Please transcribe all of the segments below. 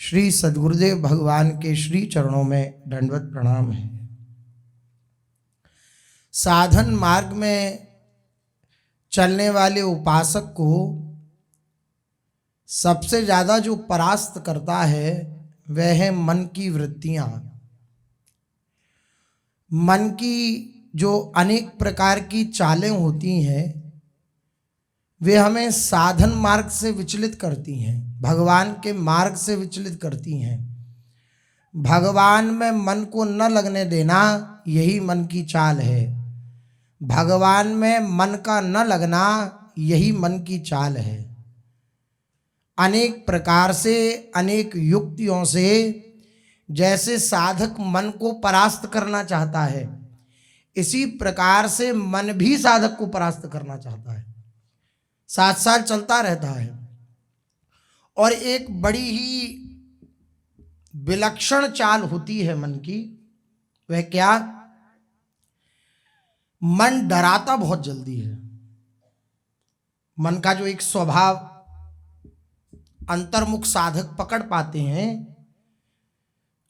श्री सद्गुरुदेव भगवान के श्री चरणों में दंडवत प्रणाम है। साधन मार्ग में चलने वाले उपासक को सबसे ज़्यादा जो परास्त करता है वह है मन की वृत्तियाँ। मन की जो अनेक प्रकार की चालें होती हैं वे हमें साधन मार्ग से विचलित करती हैं, भगवान के मार्ग से विचलित करती हैं। भगवान में मन को न लगने देना यही मन की चाल है। भगवान में मन का न लगना यही मन की चाल है। अनेक प्रकार से, अनेक युक्तियों से जैसे साधक मन को परास्त करना चाहता है, इसी प्रकार से मन भी साधक को परास्त करना चाहता है। साथ साथ चलता रहता है। और एक बड़ी ही विलक्षण चाल होती है मन की, वह क्या? मन डराता बहुत जल्दी है। मन का जो एक स्वभाव अंतर्मुख साधक पकड़ पाते हैं,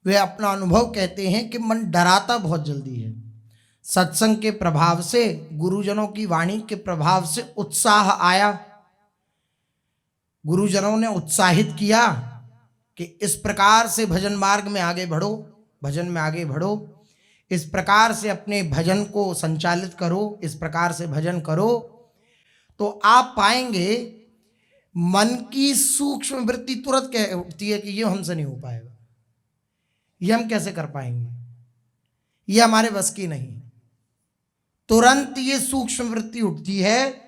वे अपना अनुभव कहते हैं कि मन डराता बहुत जल्दी है। सत्संग के प्रभाव से, गुरुजनों की वाणी के प्रभाव से उत्साह आया, गुरुजनों ने उत्साहित किया कि इस प्रकार से भजन मार्ग में आगे बढ़ो, भजन में आगे बढ़ो, इस प्रकार से अपने भजन को संचालित करो, इस प्रकार से भजन करो, तो आप पाएंगे मन की सूक्ष्म वृत्ति तुरंत कह उठती है कि ये हमसे नहीं हो पाएगा, ये हम कैसे कर पाएंगे, ये हमारे बस की नहीं। तुरंत ये सूक्ष्म वृत्ति उठती है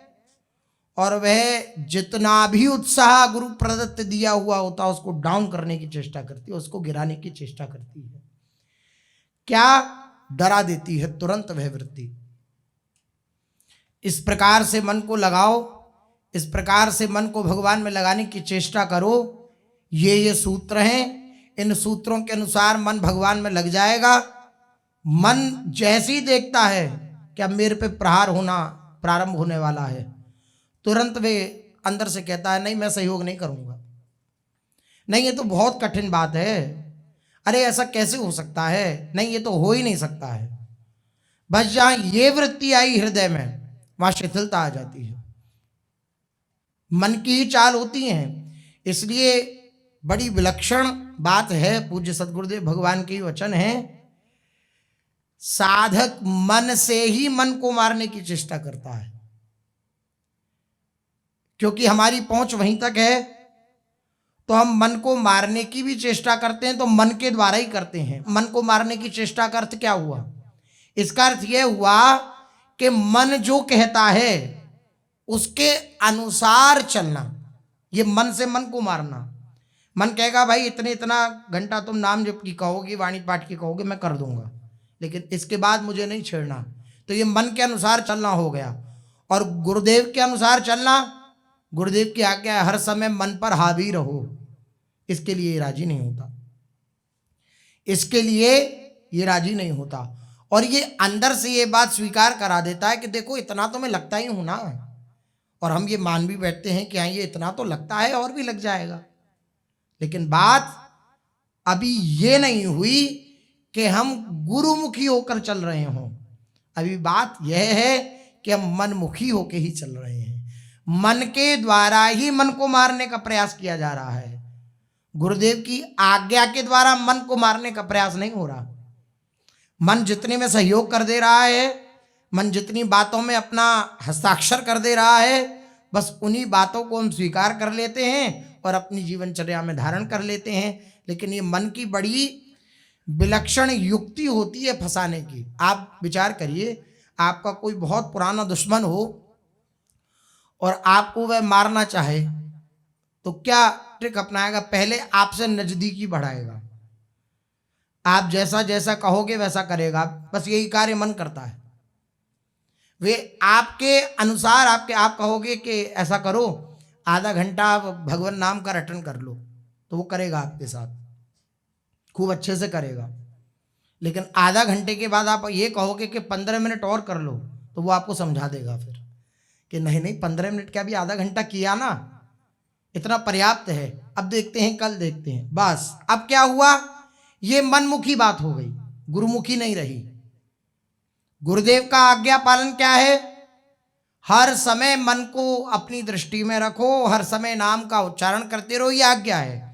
और वह जितना भी उत्साह गुरु प्रदत्त दिया हुआ होता है उसको डाउन करने की चेष्टा करती है, उसको गिराने की चेष्टा करती है। क्या डरा देती है तुरंत वह वृत्ति। इस प्रकार से मन को लगाओ, इस प्रकार से मन को भगवान में लगाने की चेष्टा करो। ये सूत्र हैं, इन सूत्रों के अनुसार मन भगवान में लग जाएगा। मन जैसे ही देखता है कि अब मेरे पे प्रहार होना प्रारंभ होने वाला है, तुरंत वे अंदर से कहता है नहीं, मैं सहयोग नहीं करूंगा, नहीं ये तो बहुत कठिन बात है, अरे ऐसा कैसे हो सकता है, नहीं ये तो हो ही नहीं सकता है। बस जहां ये वृत्ति आई हृदय में, वहां शिथिलता आ जाती है। मन की ही चाल होती हैं। इसलिए बड़ी विलक्षण बात है, पूज्य सद्गुरुदेव भगवान के वचन हैं, साधक मन से ही मन को मारने की चेष्टा करता है, क्योंकि हमारी पहुंच वहीं तक है। तो हम मन को मारने की भी चेष्टा करते हैं तो मन के द्वारा ही करते हैं। मन को मारने की चेष्टा का अर्थ क्या हुआ? इसका अर्थ यह हुआ कि मन जो कहता है उसके अनुसार चलना, ये मन से मन को मारना। मन कहेगा भाई इतना घंटा तुम नाम जप की कहोगे, वाणी पाठ की कहोगे, मैं कर दूंगा, लेकिन इसके बाद मुझे नहीं छेड़ना। तो ये मन के अनुसार चलना हो गया। और गुरुदेव के अनुसार चलना, गुरुदेव की आज्ञा हर समय मन पर हावी रहो, इसके लिए ये राजी नहीं होता, इसके लिए ये राजी नहीं होता। और ये अंदर से ये बात स्वीकार करा देता है कि देखो इतना तो मैं लगता ही हूं ना, और हम ये मान भी बैठते हैं कि हाँ ये इतना तो लगता है और भी लग जाएगा। लेकिन बात अभी ये नहीं हुई कि हम गुरुमुखी होकर चल रहे हों। अभी बात यह है कि हम मनमुखी होकर ही चल रहे हैं। मन के द्वारा ही मन को मारने का प्रयास किया जा रहा है। गुरुदेव की आज्ञा के द्वारा मन को मारने का प्रयास नहीं हो रहा। मन जितने में सहयोग कर दे रहा है, मन जितनी बातों में अपना हस्ताक्षर कर दे रहा है, बस उन्हीं बातों को हम स्वीकार कर लेते हैं और अपनी जीवनचर्या में धारण कर लेते हैं। लेकिन ये मन की बड़ी विलक्षण युक्ति होती है फंसाने की। आप विचार करिए, आपका कोई बहुत पुराना दुश्मन हो और आपको वह मारना चाहे तो क्या ट्रिक अपनाएगा? पहले आपसे नजदीकी बढ़ाएगा, आप जैसा जैसा कहोगे वैसा करेगा। बस यही कार्य मन करता है। वे आपके अनुसार आप कहोगे कि ऐसा करो, आधा घंटा आप भगवान नाम का रटन कर लो, तो वो करेगा आपके साथ, खूब अच्छे से करेगा। लेकिन आधा घंटे के बाद आप ये कहोगे कि 15 मिनट और कर लो, तो वो आपको समझा देगा फिर कि नहीं 15 मिनट क्या, भी आधा घंटा किया ना, इतना पर्याप्त है। अब देखते हैं, कल देखते हैं। बस अब क्या हुआ, ये मनमुखी बात हो गई, गुरुमुखी नहीं रही। गुरुदेव का आज्ञा पालन क्या है, हर समय मन को अपनी दृष्टि में रखो, हर समय नाम का उच्चारण करते रहो, ये आज्ञा है।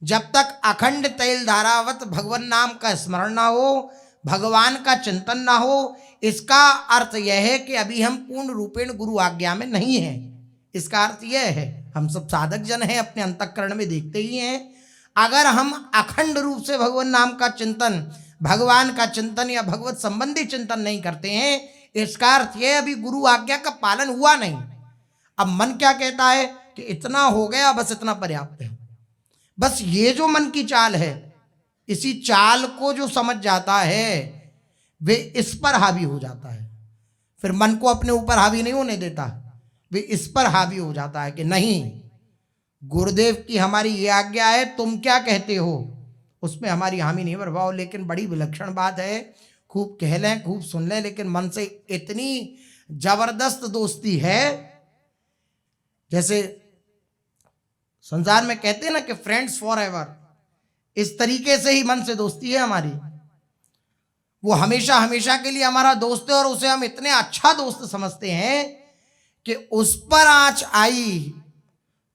जब तक अखंड तैल धारावत भगवान नाम का स्मरण ना हो, भगवान का चिंतन ना हो, इसका अर्थ यह है कि अभी हम पूर्ण रूपेण गुरु आज्ञा में नहीं हैं। इसका अर्थ यह है, हम सब साधक जन हैं, अपने अंतःकरण में देखते ही हैं। अगर हम अखंड रूप से भगवान नाम का चिंतन, भगवान का चिंतन या भगवत संबंधी चिंतन नहीं करते हैं, इसका अर्थ यह अभी गुरु आज्ञा का पालन हुआ नहीं। अब मन क्या कहता है कि इतना हो गया, बस इतना पर्याप्त है। बस ये जो मन की चाल है, इसी चाल को जो समझ जाता है वे इस पर हावी हो जाता है। फिर मन को अपने ऊपर हावी नहीं होने देता, वे इस पर हावी हो जाता है कि नहीं, गुरुदेव की हमारी ये आज्ञा है, तुम क्या कहते हो, उसमें हमारी हामी नहीं बरवाओ। लेकिन बड़ी विलक्षण बात है, खूब कह लें, खूब सुन लें, लेकिन मन से इतनी जबरदस्त दोस्ती है, जैसे संसार में कहते हैं ना कि फ्रेंड्स फॉर एवर, इस तरीके से ही मन से दोस्ती है हमारी। वो हमेशा हमेशा के लिए हमारा दोस्त है और उसे हम इतने अच्छा दोस्त समझते हैं कि उस पर आंच आई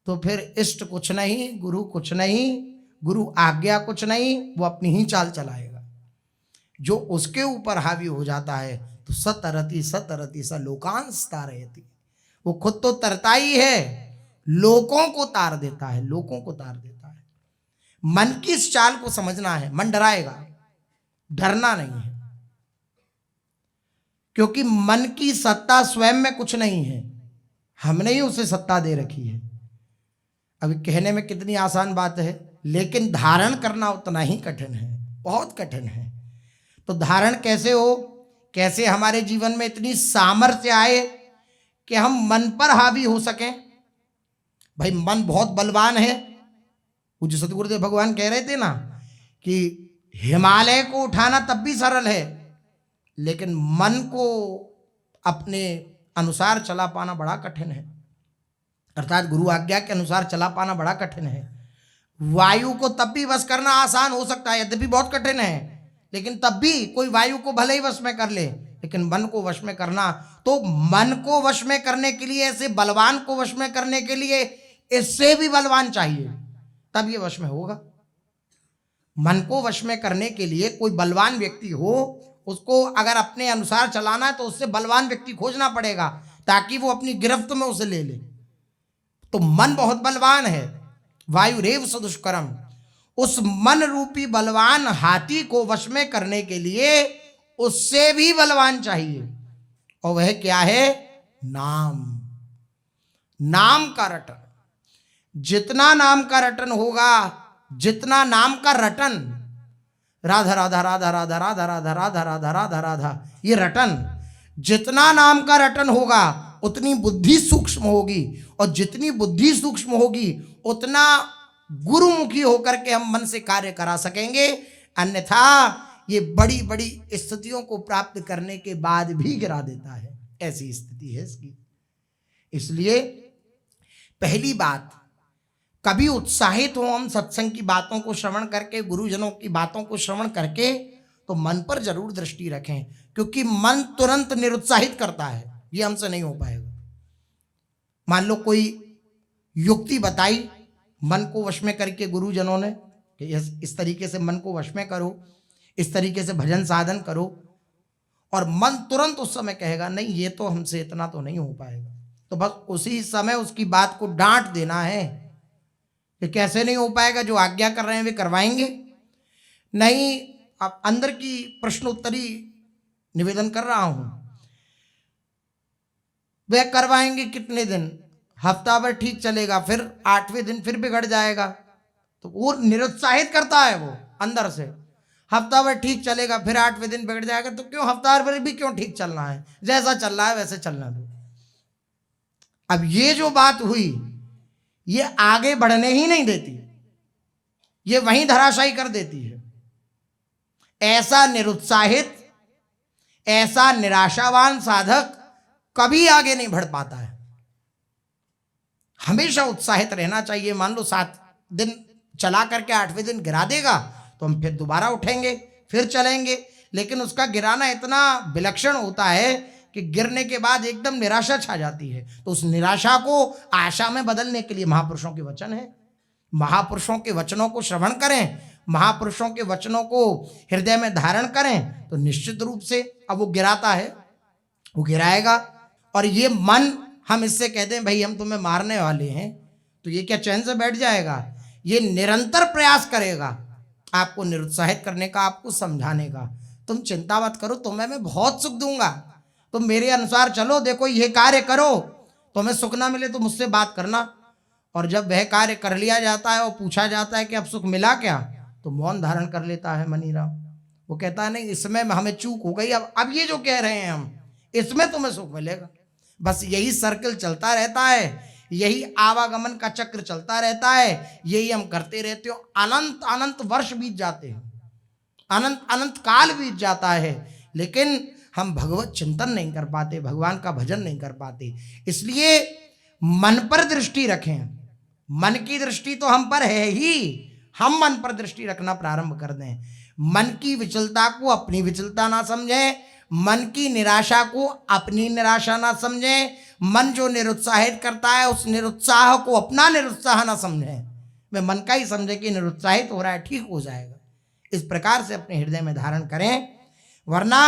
तो फिर इष्ट कुछ नहीं, गुरु कुछ नहीं, गुरु आज्ञा कुछ नहीं, वो अपनी ही चाल चलाएगा। जो उसके ऊपर हावी हो जाता है तो सतरति सतरति स लोकांस तारयति, वो खुद तो तरता ही है, लोगों को तार देता है, लोगों को तार देता है। मन की इस चाल को समझना है। मन डराएगा, डरना नहीं है, क्योंकि मन की सत्ता स्वयं में कुछ नहीं है, हमने ही उसे सत्ता दे रखी है। अभी कहने में कितनी आसान बात है, लेकिन धारण करना उतना ही कठिन है, बहुत कठिन है। तो धारण कैसे हो, कैसे हमारे जीवन में इतनी सामर्थ्य आए कि हम मन पर हावी हो सकें। भाई मन बहुत बलवान है। पूज्य सतगुरुदेव भगवान कह रहे थे ना कि हिमालय को उठाना तब भी सरल है, लेकिन मन को अपने अनुसार चला पाना बड़ा कठिन है। अर्थात गुरु आज्ञा के अनुसार चला पाना बड़ा कठिन है। वायु को तब भी वश करना आसान हो सकता है, यद्यपि बहुत कठिन है, लेकिन तब भी कोई वायु को भले ही वश में कर ले, लेकिन मन को वश में करना, तो मन को वश में करने के लिए, ऐसे बलवान को वश में करने के लिए इससे भी बलवान चाहिए, तब ये वश में होगा। मन को वश में करने के लिए कोई बलवान व्यक्ति हो, उसको अगर अपने अनुसार चलाना है तो उससे बलवान व्यक्ति खोजना पड़ेगा ताकि वो अपनी गिरफ्त में उसे ले ले। तो मन बहुत बलवान है, वायुरेव सदुष्करम। उस मन रूपी बलवान हाथी को वश में करने के लिए उससे भी बलवान चाहिए, और वह क्या है, नाम। नाम का रटन, जितना नाम का रटन होगा, जितना नाम का रटन, राधा राधा राधा राधा राधा राधा राधा राधा राधा राधा, ये रटन, जितना नाम का रटन होगा उतनी बुद्धि सूक्ष्म होगी, और जितनी बुद्धि सूक्ष्म होगी उतना गुरुमुखी होकर के हम मन से कार्य करा सकेंगे। अन्यथा ये बड़ी बड़ी स्थितियों को प्राप्त करने के बाद भी गिरा देता है, ऐसी स्थिति है इसकी। इसलिए पहली बात, कभी उत्साहित हो हम सत्संग की बातों को श्रवण करके, गुरुजनों की बातों को श्रवण करके, तो मन पर जरूर दृष्टि रखें, क्योंकि मन तुरंत निरुत्साहित करता है, ये हमसे नहीं हो पाएगा। मान लो कोई युक्ति बताई मन को वश में करके गुरुजनों ने कि इस तरीके से मन को वश में करो, इस तरीके से भजन साधन करो, और मन तुरंत उस समय कहेगा नहीं, ये तो हमसे इतना तो नहीं हो पाएगा, तो बस उसी समय उसकी बात को डांट देना है कि कैसे नहीं हो पाएगा, जो आज्ञा कर रहे हैं वे करवाएंगे नहीं। अब अंदर की प्रश्नोत्तरी निवेदन कर रहा हूं, वे करवाएंगे कितने दिन, हफ्ता भर ठीक चलेगा, फिर 8वें दिन फिर बिगड़ जाएगा, तो वो निरुत्साहित करता है वो अंदर से। हफ्ता भर ठीक चलेगा, फिर 8वें दिन बिगड़ जाएगा, तो क्यों हफ्ता भर भी क्यों ठीक चलना है, जैसा चल रहा है वैसे चलना दो। अब ये जो बात हुई ये आगे बढ़ने ही नहीं देती, ये वहीं धराशायी कर देती है। ऐसा निरुत्साहित, ऐसा निराशावान साधक कभी आगे नहीं बढ़ पाता है। हमेशा उत्साहित रहना चाहिए। मान लो 7 दिन चला करके 8वें दिन गिरा देगा तो हम फिर दोबारा उठेंगे, फिर चलेंगे, लेकिन उसका गिराना इतना विलक्षण होता है कि गिरने के बाद एकदम निराशा छा जाती है। तो उस निराशा को आशा में बदलने के लिए महापुरुषों के वचन है। महापुरुषों के वचनों को श्रवण करें, महापुरुषों के वचनों को हृदय में धारण करें, तो निश्चित रूप से अब वो गिराता है, वो गिराएगा। और ये मन, हम इससे कहते हैं भाई हम तुम्हें मारने वाले हैं, तो ये क्या चैन से बैठ जाएगा? ये निरंतर प्रयास करेगा आपको निरुत्साहित करने का, आपको समझाने का। तुम चिंता मत करो, तुम्हें मैं बहुत सुख दूंगा, तुम मेरे अनुसार चलो, देखो ये कार्य करो, तुम्हें सुख ना मिले तो मुझसे बात करना। और जब वह कार्य कर लिया जाता है और पूछा जाता है कि अब सुख मिला क्या, तो मौन धारण कर लेता है मनीराम। वो कहता है नहीं, इसमें हमें चूक हो गई, अब ये जो कह रहे हैं हम, इसमें तुम्हें सुख मिलेगा। बस यही सर्कल चलता रहता है, यही आवागमन का चक्र चलता रहता है, यही हम करते रहते हो। अनंत अनंत वर्ष बीत जाते हैं, अनंत अनंत काल बीत जाता है, लेकिन हम भगवत चिंतन नहीं कर पाते, भगवान का भजन नहीं कर पाते। इसलिए मन पर दृष्टि रखें। मन की दृष्टि तो हम पर है ही, हम मन पर दृष्टि रखना प्रारंभ कर दें। मन की विचलता को अपनी विचलता ना समझें, मन की निराशा को अपनी निराशा ना समझें, मन जो निरुत्साहित करता है उस निरुत्साह को अपना निरुत्साह ना समझें। वे मन का ही समझे कि निरुत्साहित हो रहा है, ठीक हो जाएगा। इस प्रकार से अपने हृदय में धारण करें, वरना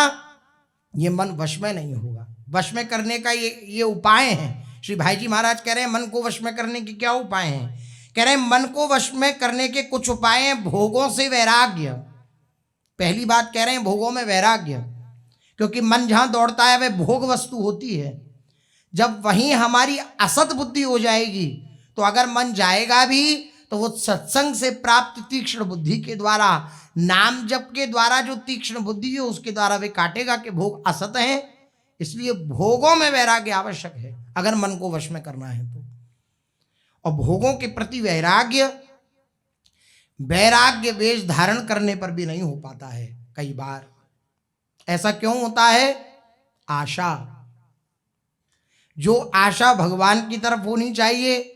ये मन वश में नहीं होगा। वश में करने का ये उपाय हैं। श्री भाई जी महाराज कह रहे हैं मन को वश में करने के क्या उपाय हैं? कह रहे हैं मन को वश में करने के कुछ उपाय हैं। भोगों से वैराग्य, पहली बात कह रहे हैं भोगों में वैराग्य, क्योंकि मन जहां दौड़ता है वह भोग वस्तु होती है। जब वहीं हमारी असत बुद्धि हो जाएगी तो अगर मन जाएगा भी तो वो सत्संग से प्राप्त तीक्ष्ण बुद्धि के द्वारा, नाम जप के द्वारा जो तीक्ष्ण बुद्धि है उसके द्वारा वे काटेगा कि भोग असत हैं। इसलिए भोगों में वैराग्य आवश्यक है अगर मन को वश में करना है तो। और भोगों के प्रति वैराग्य वेश धारण करने पर भी नहीं हो पाता है। कई बार ऐसा क्यों होता है? आशा, जो आशा भगवान की तरफ होनी चाहिए,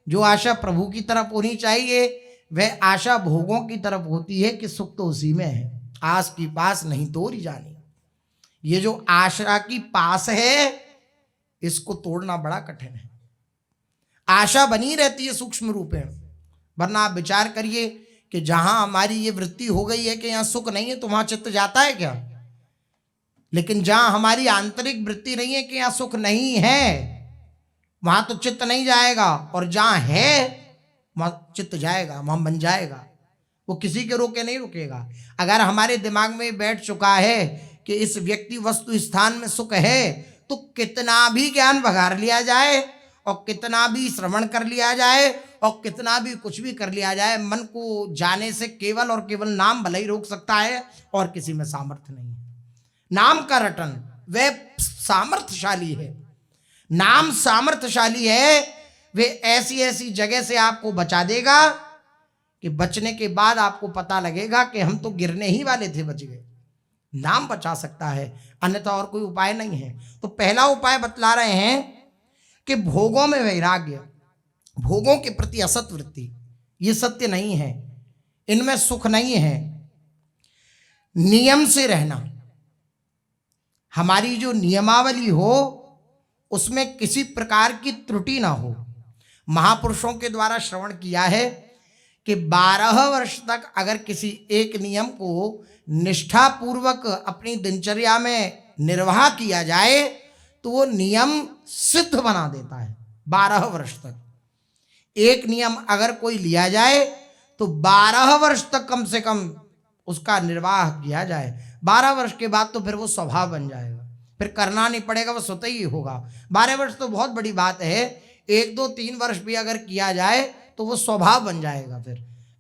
जो आशा प्रभु की तरफ होनी चाहिए, वह आशा भोगों की तरफ होती है कि सुख तो उसी में है, आस की पास नहीं तोड़ी जानी। ये जो आशा की पास है इसको तोड़ना बड़ा कठिन है। आशा बनी रहती है सूक्ष्म रूप में, वरना आप विचार करिए कि जहां हमारी ये वृत्ति हो गई है कि यहाँ सुख नहीं है तो वहां चित्त जाता है क्या? लेकिन जहां हमारी आंतरिक वृत्ति नहीं है कि यहाँ सुख नहीं है, वहां तो चित्त नहीं जाएगा, और जहां है वहां चित्त जाएगा, वहां बन जाएगा। वो किसी के रोके नहीं रुकेगा। अगर हमारे दिमाग में बैठ चुका है कि इस व्यक्ति वस्तु स्थान में सुख है, तो कितना भी ज्ञान भगार लिया जाए और कितना भी श्रवण कर लिया जाए और कितना भी कुछ भी कर लिया जाए, मन को जाने से केवल और केवल नाम भले ही रोक सकता है, और किसी में सामर्थ्य नहीं है। नाम का रटन वह सामर्थ्यशाली है, नाम सामर्थ्यशाली है। वे ऐसी ऐसी जगह से आपको बचा देगा कि बचने के बाद आपको पता लगेगा कि हम तो गिरने ही वाले थे, बच गए। नाम बचा सकता है, अन्यथा और कोई उपाय नहीं है। तो पहला उपाय बतला रहे हैं कि भोगों में वैराग्य, भोगों के प्रति असत वृत्ति, ये सत्य नहीं है, इनमें सुख नहीं है। नियम से रहना, हमारी जो नियमावली हो उसमें किसी प्रकार की त्रुटि ना हो। महापुरुषों के द्वारा श्रवण किया है कि 12 वर्ष तक अगर किसी एक नियम को निष्ठापूर्वक अपनी दिनचर्या में निर्वाह किया जाए तो वो नियम सिद्ध बना देता है। 12 वर्ष तक एक नियम अगर कोई लिया जाए तो 12 वर्ष तक कम से कम उसका निर्वाह किया जाए। 12 वर्ष के बाद तो फिर वो स्वभाव बन जाएगा, फिर करना नहीं पड़ेगा, वो स्वतः ही होगा। 12 वर्ष तो बहुत बड़ी बात है, 1 2 3 वर्ष भी अगर किया जाए तो वो स्वभाव बन जाएगा।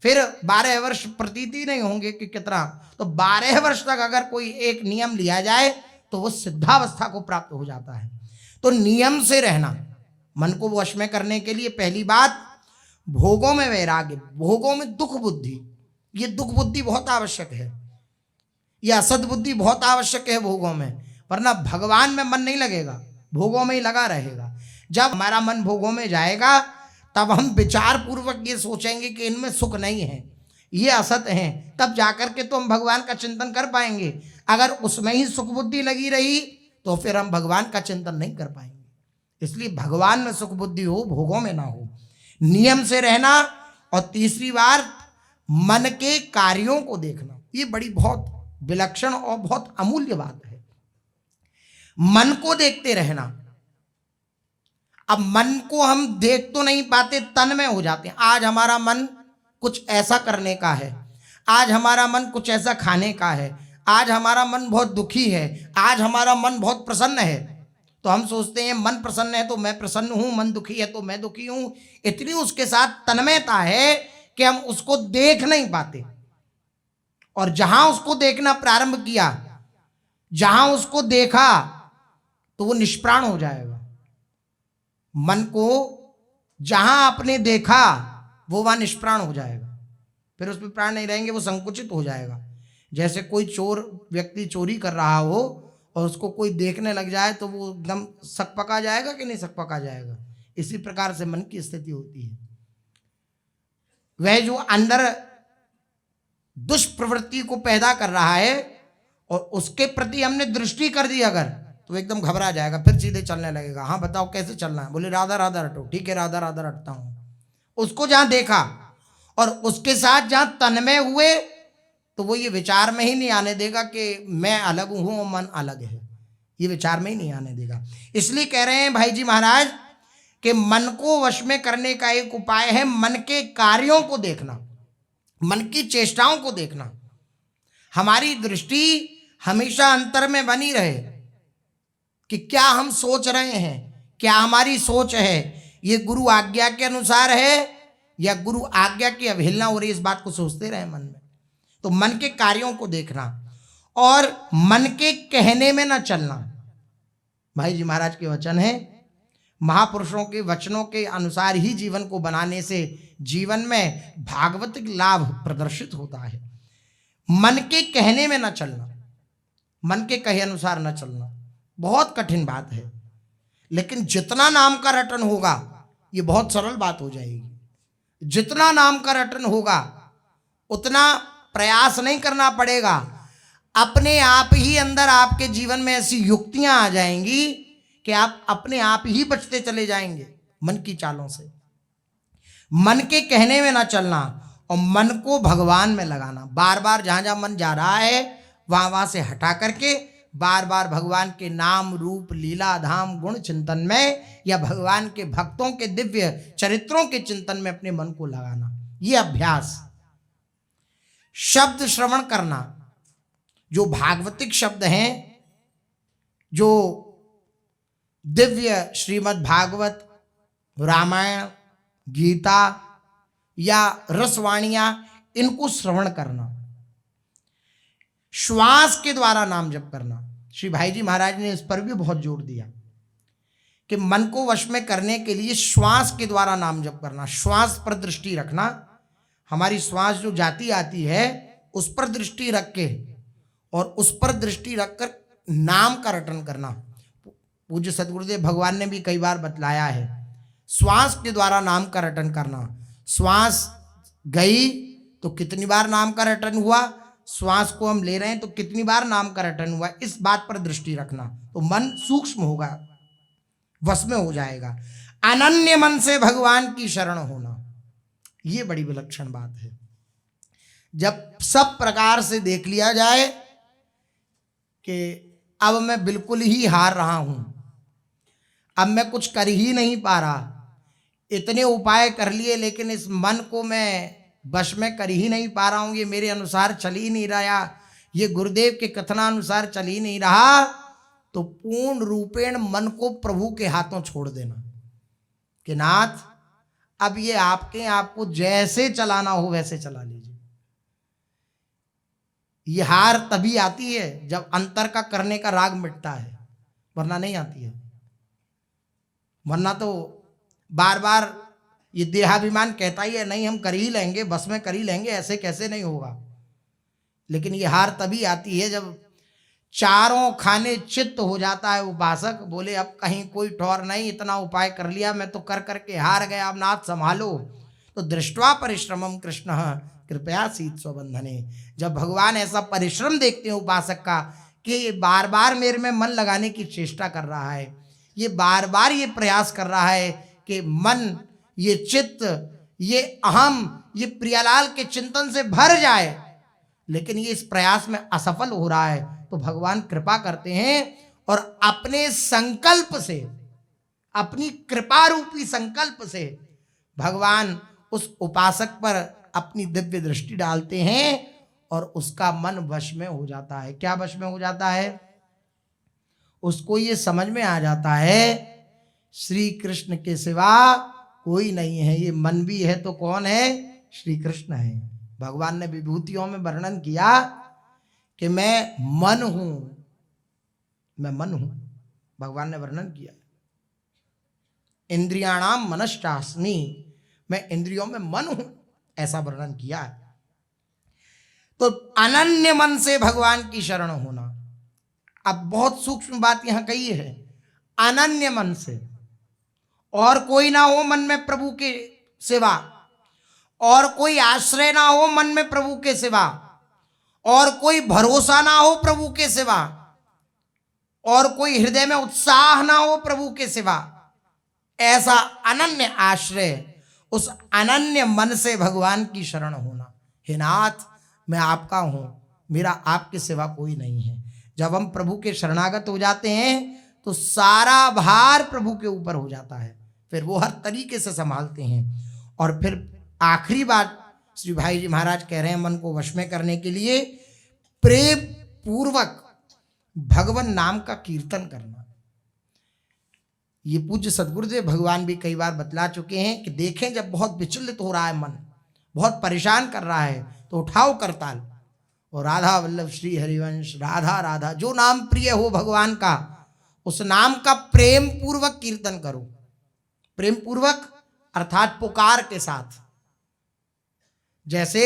फिर 12 वर्ष प्रतीति नहीं होंगे कि कितना, तो 12 वर्ष तक अगर कोई एक नियम लिया जाए तो वो सिद्धावस्था को प्राप्त हो जाता है। तो नियम से रहना, मन को वश में करने के लिए पहली बात भोगों में वैराग्य, भोगों में दुख बुद्धि, ये दुख बुद्धि बहुत आवश्यक है, यह असद बुद्धि बहुत आवश्यक है भोगों में, वरना भगवान में मन नहीं लगेगा, भोगों में ही लगा रहेगा। जब हमारा मन भोगों में जाएगा तब हम विचार पूर्वक ये सोचेंगे कि इनमें सुख नहीं है, ये असत हैं, तब जाकर के तो हम भगवान का चिंतन कर पाएंगे। अगर उसमें ही सुख बुद्धि लगी रही तो फिर हम भगवान का चिंतन नहीं कर पाएंगे। इसलिए भगवान में सुख बुद्धि हो, भोगों में ना हो, नियम से रहना। और तीसरी बार मन के कार्यों को देखना, ये बड़ी बहुत विलक्षण और बहुत अमूल्य बात है। मन को देखते रहना। अब मन को हम देख तो नहीं पाते, तन में हो जाते हैं। आज हमारा मन कुछ ऐसा करने का है, आज हमारा मन कुछ ऐसा खाने का है, आज हमारा मन बहुत दुखी है, आज हमारा मन बहुत प्रसन्न है, तो हम सोचते हैं मन प्रसन्न है तो मैं प्रसन्न हूं, मन दुखी है तो मैं दुखी हूं। इतनी उसके साथ तन्मयता है कि हम उसको देख नहीं पाते। और जहां उसको देखना प्रारंभ किया, जहां उसको देखा, तो वो निष्प्राण हो जाएगा। मन को जहां आपने देखा वो वहां निष्प्राण हो जाएगा, फिर उसमें प्राण नहीं रहेंगे, वो संकुचित हो जाएगा। जैसे कोई चोर व्यक्ति चोरी कर रहा हो और उसको कोई देखने लग जाए तो वो एकदम सकपका जाएगा कि नहीं सकपका जाएगा। इसी प्रकार से मन की स्थिति होती है। वह जो अंदर दुष्प्रवृत्ति को पैदा कर रहा है और उसके प्रति हमने दृष्टि कर दी अगर, तो एकदम घबरा जाएगा, फिर सीधे चलने लगेगा। हाँ बताओ कैसे चलना है? बोले राधा राधा रटो। ठीक है, राधा राधा रटता हूं। उसको जहां देखा और उसके साथ जहां तन्मय हुए, तो वो ये विचार में ही नहीं आने देगा कि मैं अलग हूं और मन अलग है, ये विचार में ही नहीं आने देगा। इसलिए कह रहे हैं भाई जी महाराज कि मन को वश में करने का एक उपाय है मन के कार्यों को देखना, मन की चेष्टाओं को देखना। हमारी दृष्टि हमेशा अंतर में बनी रहे कि क्या हम सोच रहे हैं, क्या हमारी सोच है ये गुरु आज्ञा के अनुसार है या गुरु आज्ञा की अवहेलना हो रही है, इस बात को सोचते रहे मन में। तो मन के कार्यों को देखना और मन के कहने में ना चलना। भाई जी महाराज के वचन है, महापुरुषों के वचनों के अनुसार ही जीवन को बनाने से जीवन में भागवतिक लाभ प्रदर्शित होता है। मन के कहने में ना चलना, मन के कहे अनुसार ना चलना बहुत कठिन बात है, लेकिन जितना नाम का रटन होगा ये बहुत सरल बात हो जाएगी। जितना नाम का रटन होगा उतना प्रयास नहीं करना पड़ेगा, अपने आप ही अंदर आपके जीवन में ऐसी युक्तियां आ जाएंगी कि आप अपने आप ही बचते चले जाएंगे मन की चालों से। मन के कहने में ना चलना और मन को भगवान में लगाना। बार बार जहां जहां मन जा रहा है वहां वहां से हटा करके बार बार भगवान के नाम रूप लीला धाम गुण चिंतन में या भगवान के भक्तों के दिव्य चरित्रों के चिंतन में अपने मन को लगाना, ये अभ्यास। शब्द श्रवण करना, जो भागवतिक शब्द हैं, जो दिव्य श्रीमद् भागवत, रामायण, गीता या रसवाणियां, इनको श्रवण करना। श्वास के द्वारा नाम जप करना। श्री भाई जी महाराज ने इस पर भी बहुत जोर दिया कि मन को वश में करने के लिए श्वास के द्वारा नाम जप करना, श्वास पर दृष्टि रखना। हमारी श्वास जो जाती आती है उस पर दृष्टि रख के और उस पर दृष्टि रखकर नाम का रटन करना। पूज्य सदगुरुदेव भगवान ने भी कई बार बतलाया है, श्वास के द्वारा नाम का रटन करना। श्वास गई तो कितनी बार नाम का रटन हुआ, श्वास को हम ले रहे हैं तो कितनी बार नाम का रटन हुआ, इस बात पर दृष्टि रखना, तो मन सूक्ष्म होगा, वश में हो जाएगा। अनन्य मन से भगवान की शरण होना, ये बड़ी विलक्षण बात है। जब सब प्रकार से देख लिया जाए कि अब मैं बिल्कुल ही हार रहा हूं, अब मैं कुछ कर ही नहीं पा रहा, इतने उपाय कर लिए लेकिन इस मन को मैं वश में कर ही नहीं पा रहा हूं, ये मेरे अनुसार चल ही नहीं रहा, ये गुरुदेव के कथनानुसार चल ही नहीं रहा, तो पूर्ण रूपेण मन को प्रभु के हाथों छोड़ देना कि नाथ अब ये आपके, आपको जैसे चलाना हो वैसे चला लीजिए। ये हार तभी आती है जब अंतर का करने का राग मिटता है, वरना नहीं आती है। वरना तो बार बार ये देहाभिमान कहता ही है नहीं हम कर ही लेंगे, बस में कर ही लेंगे, ऐसे कैसे नहीं होगा। लेकिन ये हार तभी आती है जब चारों खाने चित्त हो जाता है उपासक। बोले अब कहीं कोई ठौर नहीं, इतना उपाय कर लिया, मैं तो कर करके हार गया, अब नाथ संभालो। तो दृष्टवा परिश्रमम कृष्ण कृपया सीत स्वबंधने। जब भगवान ऐसा परिश्रम देखते हैं उपासक का कि ये बार बार मेरे में मन लगाने की चेष्टा कर रहा है, ये बार बार ये प्रयास कर रहा है कि मन, ये चित्त, ये अहम, ये प्रियालाल के चिंतन से भर जाए, लेकिन ये इस प्रयास में असफल हो रहा है, तो भगवान कृपा करते हैं और अपने संकल्प से, अपनी कृपा रूपी संकल्प से भगवान उस उपासक पर अपनी दिव्य दृष्टि डालते हैं और उसका मन वश में हो जाता है। क्या वश में हो जाता है? उसको ये समझ में आ जाता है श्री कृष्ण के सिवा कोई नहीं है। ये मन भी है तो कौन है? श्री कृष्ण है। भगवान ने विभूतियों में वर्णन किया कि मैं मन हूं, मैं मन हूं। भगवान ने वर्णन किया इंद्रियाणाम मनश्चास्मि, मैं इंद्रियों में मन हूं, ऐसा वर्णन किया है। तो अनन्य मन से भगवान की शरण होना। अब बहुत सूक्ष्म बात यहां कही है, अनन्य मन से, और कोई ना हो मन में प्रभु के सिवा, और कोई आश्रय ना हो मन में प्रभु के सिवा, और कोई भरोसा ना हो प्रभु के सिवा, और कोई हृदय में उत्साह ना हो प्रभु के सिवा। ऐसा अनन्य आश्रय, उस अनन्य मन से भगवान की शरण होना। हे नाथ, मैं आपका हूं, मेरा आपके सिवा कोई नहीं है। जब हम प्रभु के शरणागत हो जाते हैं तो सारा भार प्रभु के ऊपर हो जाता है, फिर वो हर तरीके से संभालते हैं। और फिर आखिरी बात श्री भाई जी महाराज कह रहे हैं, मन को वश में करने के लिए प्रेम पूर्वक भगवान नाम का कीर्तन करना। ये पूज्य सदगुरुदेव भगवान भी कई बार बतला चुके हैं कि देखें जब बहुत विचलित हो रहा है मन, बहुत परेशान कर रहा है, तो उठाओ करताल और राधा वल्लभ श्री हरिवंश राधा राधा, जो नाम प्रिय हो भगवान का, उस नाम का प्रेम पूर्वक कीर्तन करो। प्रेम पूर्वक अर्थात पुकार के साथ। जैसे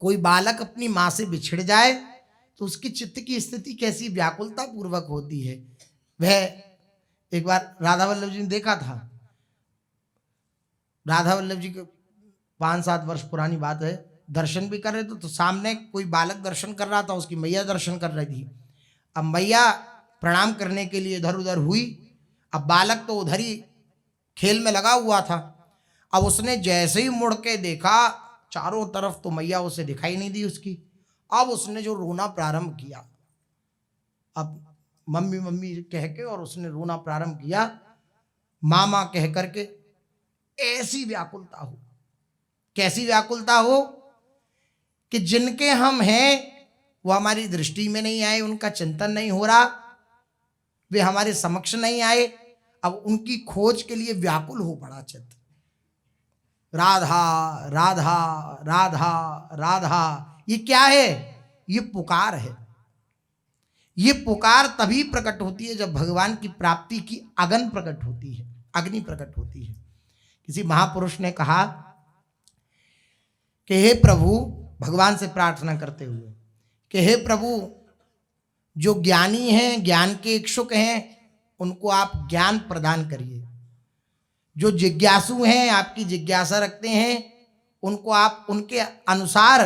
कोई बालक अपनी माँ से बिछड़ जाए तो उसकी चित्त की स्थिति कैसी व्याकुलता पूर्वक होती है। वह एक बार राधा वल्लभ जी ने देखा था, राधा वल्लभ जी के 5-7 वर्ष पुरानी बात है, दर्शन भी कर रहे थे तो सामने कोई बालक दर्शन कर रहा था, उसकी मैया दर्शन कर रही थी। अब मैया प्रणाम करने के लिए इधर उधर हुई, अब बालक तो उधर ही खेल में लगा हुआ था। अब उसने जैसे ही मुड़ के देखा चारों तरफ, तो मैया उसे दिखाई नहीं दी उसकी। अब उसने जो रोना प्रारंभ किया, अब मम्मी मम्मी कह के, और उसने रोना प्रारंभ किया, मामा कह करके। ऐसी व्याकुलता हो, कैसी व्याकुलता हो कि जिनके हम हैं वो हमारी दृष्टि में नहीं आए, उनका चिंतन नहीं हो रहा, वे हमारे समक्ष नहीं आए। अब उनकी खोज के लिए व्याकुल हो पड़ा चित्त। राधा राधा राधा राधा, ये क्या है? ये पुकार है। ये पुकार तभी प्रकट होती है जब भगवान की प्राप्ति की अगन प्रकट होती है, अग्नि प्रकट होती है। किसी महापुरुष ने कहा कि हे प्रभु, भगवान से प्रार्थना करते हुए कि हे प्रभु, जो ज्ञानी हैं, ज्ञान के इच्छुक हैं, उनको आप ज्ञान प्रदान करिए। जो जिज्ञासु हैं, आपकी जिज्ञासा रखते हैं, उनको आप उनके अनुसार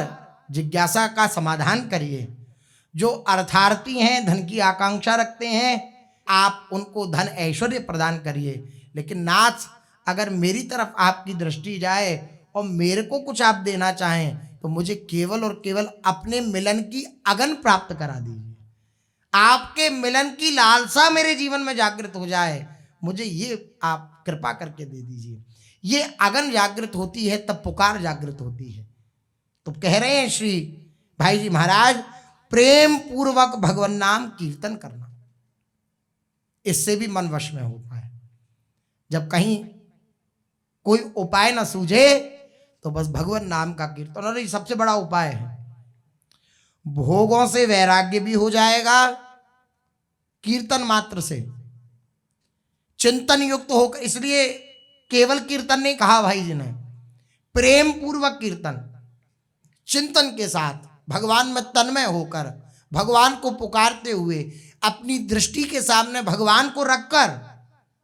जिज्ञासा का समाधान करिए। जो अर्थार्थी हैं, धन की आकांक्षा रखते हैं, आप उनको धन ऐश्वर्य प्रदान करिए। लेकिन नाथ, अगर मेरी तरफ आपकी दृष्टि जाए और मेरे को कुछ आप देना चाहें तो मुझे केवल और केवल अपने मिलन की अगन प्राप्त करा दीजिए। आपके मिलन की लालसा मेरे जीवन में जागृत हो जाए, मुझे ये आप कृपा करके दे दीजिए। ये अगन जागृत होती है तब पुकार जागृत होती है। तो कह रहे हैं श्री भाई जी महाराज, प्रेम पूर्वक भगवान नाम कीर्तन करना, इससे भी मन वश में होता है। जब कहीं कोई उपाय न सूझे तो बस भगवान नाम का कीर्तन, और ये सबसे बड़ा उपाय है। भोगों से वैराग्य भी हो जाएगा कीर्तन मात्र से, चिंतन युक्त होकर। इसलिए केवल कीर्तन नहीं कहा भाई जी ने, प्रेम पूर्वक कीर्तन, चिंतन के साथ, भगवान में तन्मय होकर, भगवान को पुकारते हुए, अपनी दृष्टि के सामने भगवान को रखकर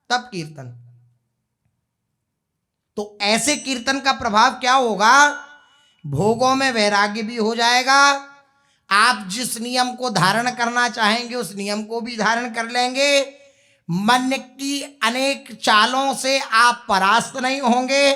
तब कीर्तन। तो ऐसे कीर्तन का प्रभाव क्या होगा? भोगों में वैराग्य भी हो जाएगा। आप जिस नियम को धारण करना चाहेंगे उस नियम को भी धारण कर लेंगे। मन की अनेक चालों से आप परास्त नहीं होंगे।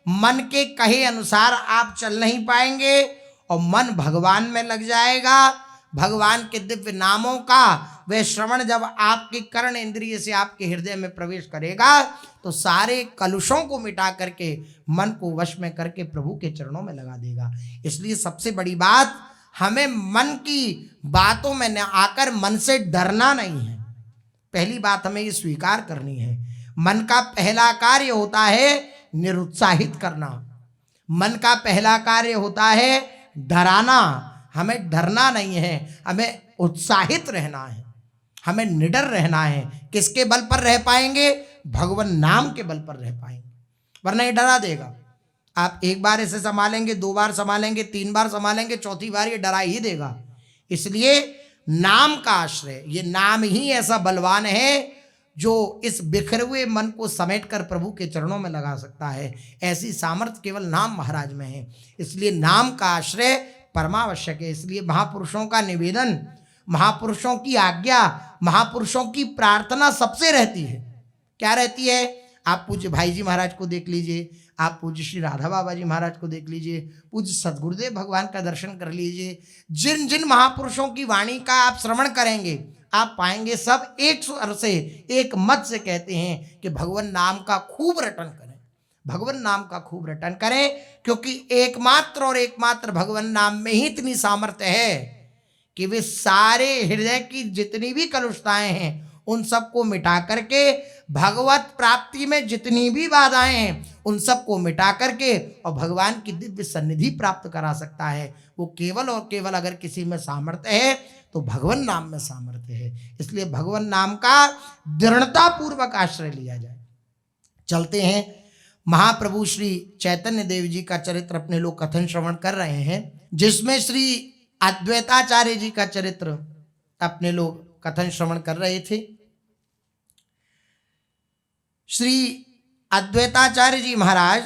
मन के कहे अनुसार आप चल नहीं पाएंगे और मन भगवान में लग जाएगा। भगवान के दिव्य नामों का वह श्रवण जब आपके कर्ण इंद्रिय से आपके हृदय में प्रवेश करेगा तो सारे कलुषों को मिटा करके मन को वश में करके प्रभु के चरणों में लगा देगा। इसलिए सबसे बड़ी बात, हमें मन की बातों में न आकर मन से डरना नहीं है। पहली बात हमें ये स्वीकार करनी है। मन का पहला कार्य होता है निरुत्साहित करना। मन का पहला कार्य होता है डराना। हमें डरना नहीं है, हमें उत्साहित रहना है, हमें निडर रहना है। किसके बल पर रह पाएंगे? भगवान नाम के बल पर रह पाएंगे, वरना ये डरा देगा। आप एक बार इसे संभालेंगे, 2 बार संभालेंगे, 3 बार संभालेंगे, चौथी बार ये डरा ही देगा। इसलिए नाम का आश्रय, ये नाम ही ऐसा बलवान है जो इस बिखरे हुए मन को समेटकर प्रभु के चरणों में लगा सकता है। ऐसी सामर्थ्य केवल नाम महाराज में है। इसलिए नाम का आश्रय परमावश्यक है। इसलिए महापुरुषों का निवेदन, महापुरुषों की आज्ञा, महापुरुषों की प्रार्थना सबसे रहती है। क्या रहती है? आप पूज्य भाई जी महाराज को देख लीजिए, आप पूज्य श्री राधा बाबा जी महाराज को देख लीजिए, पूज्य सदगुरुदेव भगवान का दर्शन कर लीजिए। जिन जिन महापुरुषों की वाणी का आप श्रवण करेंगे आप पाएंगे सब एक स्वर से, एक मत से कहते हैं कि भगवान नाम का खूब रटन करें, भगवान नाम का खूब रटन करें। क्योंकि एकमात्र और एकमात्र भगवान नाम में ही इतनी सामर्थ्य है कि वे सारे हृदय की जितनी भी कलुषताएं हैं उन सबको मिटा करके, भगवत प्राप्ति में जितनी भी बाधाएं हैं उन सबको मिटा करके और भगवान की दिव्य सन्निधि प्राप्त करा सकता है। वो केवल और केवल अगर किसी में सामर्थ्य है तो भगवान नाम में सामर्थ्य है। इसलिए भगवान नाम का दृढ़ता पूर्वक आश्रय लिया जाए। चलते हैं, महाप्रभु श्री चैतन्य देव जी का चरित्र अपने लोग कथन श्रवण कर रहे हैं, जिसमें श्री अद्वैताचार्य जी का चरित्र अपने लोग कथन श्रवण कर रहे थे। श्री अद्वैताचार्य जी महाराज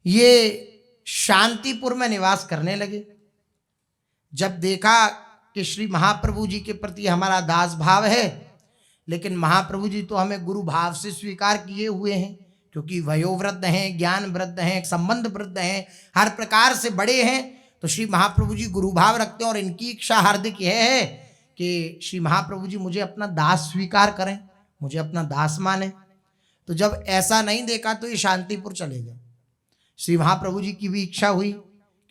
ये शांतिपुर में निवास करने लगे। जब देखा कि श्री महाप्रभु जी के प्रति हमारा दास भाव है, लेकिन महाप्रभु जी तो हमें गुरु भाव से स्वीकार किए हुए हैं, क्योंकि वयोवृद्ध हैं, ज्ञान वृद्ध हैं, संबंध वृद्ध हैं, हर प्रकार से बड़े हैं। तो श्री महाप्रभु जी गुरु भाव रखते हैं और इनकी इच्छा हार्दिक यह है कि श्री महाप्रभु जी मुझे अपना दास स्वीकार करें, मुझे अपना दास माने। तो जब ऐसा नहीं देखा तो ये शांतिपुर चले गए। श्री महाप्रभु जी की भी इच्छा हुई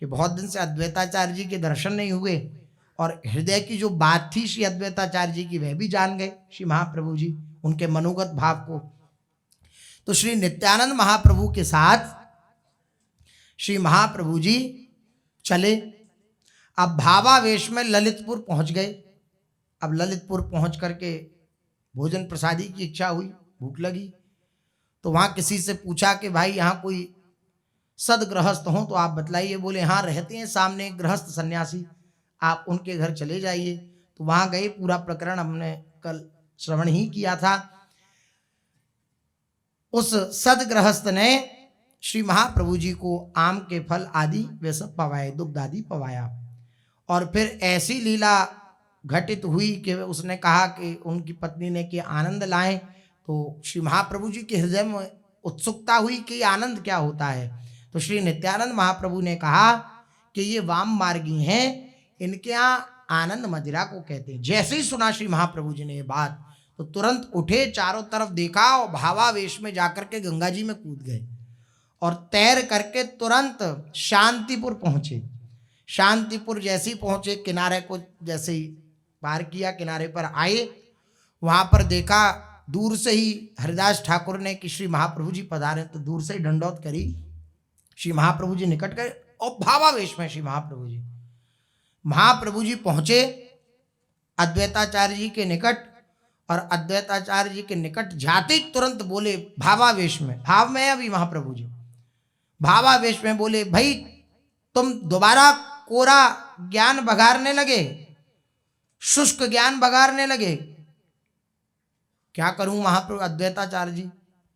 कि बहुत दिन से अद्वैताचार्य जी के दर्शन नहीं हुए और हृदय की जो बात थी श्री अद्वैताचार्य जी की वह भी जान गए श्री महाप्रभु जी, उनके मनोगत भाव को। तो श्री नित्यानंद महाप्रभु के साथ श्री महाप्रभु जी चले। अब भावावेश में ललितपुर पहुंच गए। अब ललितपुर पहुंच करके भोजन प्रसादी की इच्छा हुई, भूख लगी, तो वहाँ किसी से पूछा कि भाई यहाँ कोई सदगृहस्थ हो तो आप बतलाइए। बोले हाँ रहते हैं सामने एक गृहस्थ सन्यासी, आप उनके घर चले जाइए। तो वहाँ गए। पूरा प्रकरण हमने कल श्रवण ही किया था। उस सदगृहस्थ ने श्री महाप्रभु जी को आम के फल आदि वे सब पवाए, दुग्ध आदि पवाया। और फिर ऐसी लीला घटित हुई कि उसने कहा कि उनकी पत्नी ने कि आनंद लाएं। तो श्री महाप्रभु जी के हृदय में उत्सुकता हुई कि आनंद क्या होता है। तो श्री नित्यानंद महाप्रभु ने कहा कि ये वाम मार्गी हैं, इनके यहाँ आनंद मदिरा को कहते हैं। जैसे ही सुना श्री महाप्रभु जी ने ये बात तो तुरंत उठे, चारों तरफ देखा और भावावेश में जाकर के गंगा जी में कूद गए और तैर करके तुरंत शांतिपुर पहुंचे। शांतिपुर जैसे ही पहुंचे, किनारे को जैसे ही पार किया, किनारे पर आए, वहां पर देखा दूर से ही हरिदास ठाकुर ने कि श्री महाप्रभु जी पधारे। तो दूर से ही दंडौत करी, श्री महाप्रभु जी निकट गए और भावावेश में श्री महाप्रभु जी पहुंचे अद्वैताचार्य जी के निकट। और अद्वैताचार्य जी के निकट जाते तुरंत बोले भावावेश में, भाव में है अभी महाप्रभु जी, भावावेश में बोले भाई तुम दोबारा कोरा ज्ञान बघारने लगे, शुष्क ज्ञान बघारने लगे। क्या करूं महाप्रभु अद्वैताचार्य जी,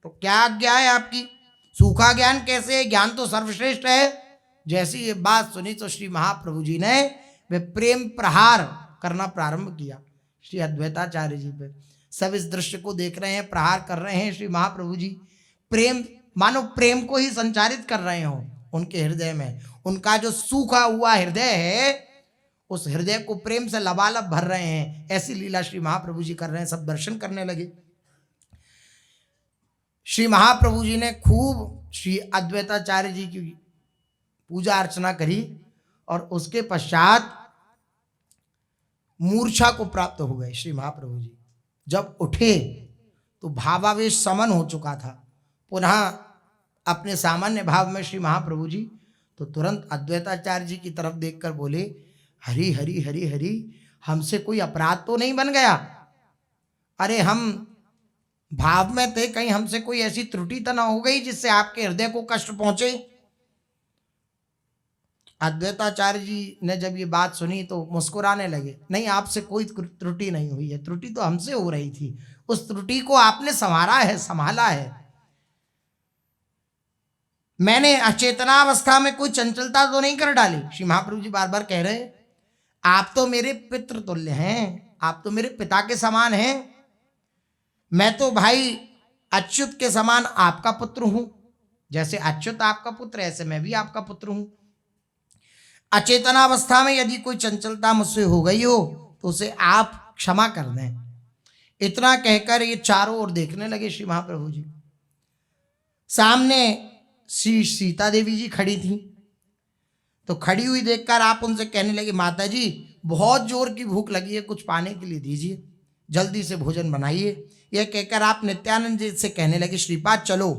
तो क्या आज्ञा है आपकी? सूखा ज्ञान कैसे है? ज्ञान तो सर्वश्रेष्ठ है। जैसी ये बात सुनी तो श्री महाप्रभु जी ने वे प्रेम प्रहार करना प्रारंभ किया श्री अद्वैताचार्य जी पे। सब इस दृश्य को देख रहे हैं, प्रहार कर रहे हैं श्री महाप्रभु जी। प्रेम मानो प्रेम को ही संचारित कर रहे हो उनके हृदय में। उनका जो सूखा हुआ हृदय है उस हृदय को प्रेम से लबालब भर रहे हैं। ऐसी लीला श्री महाप्रभु जी कर रहे हैं। सब दर्शन करने लगे। श्री महाप्रभु जी ने खूब श्री अद्वैताचार्य जी की पूजा अर्चना करी और उसके पश्चात मूर्छा को प्राप्त हो गए श्री महाप्रभु जी। जब उठे तो भावावेश समन हो चुका था। पुनः अपने सामान्य भाव में श्री महाप्रभु जी तो तुरंत अद्वैताचार्य जी की तरफ देखकर बोले, हरि हरि हरि हरि, हमसे कोई अपराध तो नहीं बन गया? अरे हम भाव में थे, कहीं हमसे कोई ऐसी त्रुटि तो ना हो गई जिससे आपके हृदय को कष्ट पहुंचे? अद्वैताचार्य जी ने जब ये बात सुनी तो मुस्कुराने लगे। नहीं, आपसे कोई त्रुटि नहीं हुई है, त्रुटि तो हमसे हो रही थी। उस त्रुटि को आपने संवारा है, संभाला है। मैंने अचेतनावस्था में कोई चंचलता तो नहीं कर डाली। श्री महाप्रभु जी बार बार कह रहे, आप तो मेरे पितृ तुल्य हैं, आप तो मेरे पिता के समान हैं। मैं तो भाई अच्युत के समान आपका पुत्र हूं। जैसे अच्युत आपका पुत्र ऐसे मैं भी आपका पुत्र हूं। अचेतनावस्था में यदि कोई चंचलता मुझसे हो गई हो तो उसे आप क्षमा कर दें। इतना कहकर ये चारों ओर देखने लगे श्री महाप्रभु जी। सामने श्री सीता देवी जी खड़ी थी। तो खड़ी हुई देखकर आप उनसे कहने लगे, माता जी बहुत जोर की भूख लगी है, कुछ पाने के लिए दीजिए, जल्दी से भोजन बनाइए। यह कहकर आप नित्यानंद जी से कहने लगे, श्रीपाद चलो,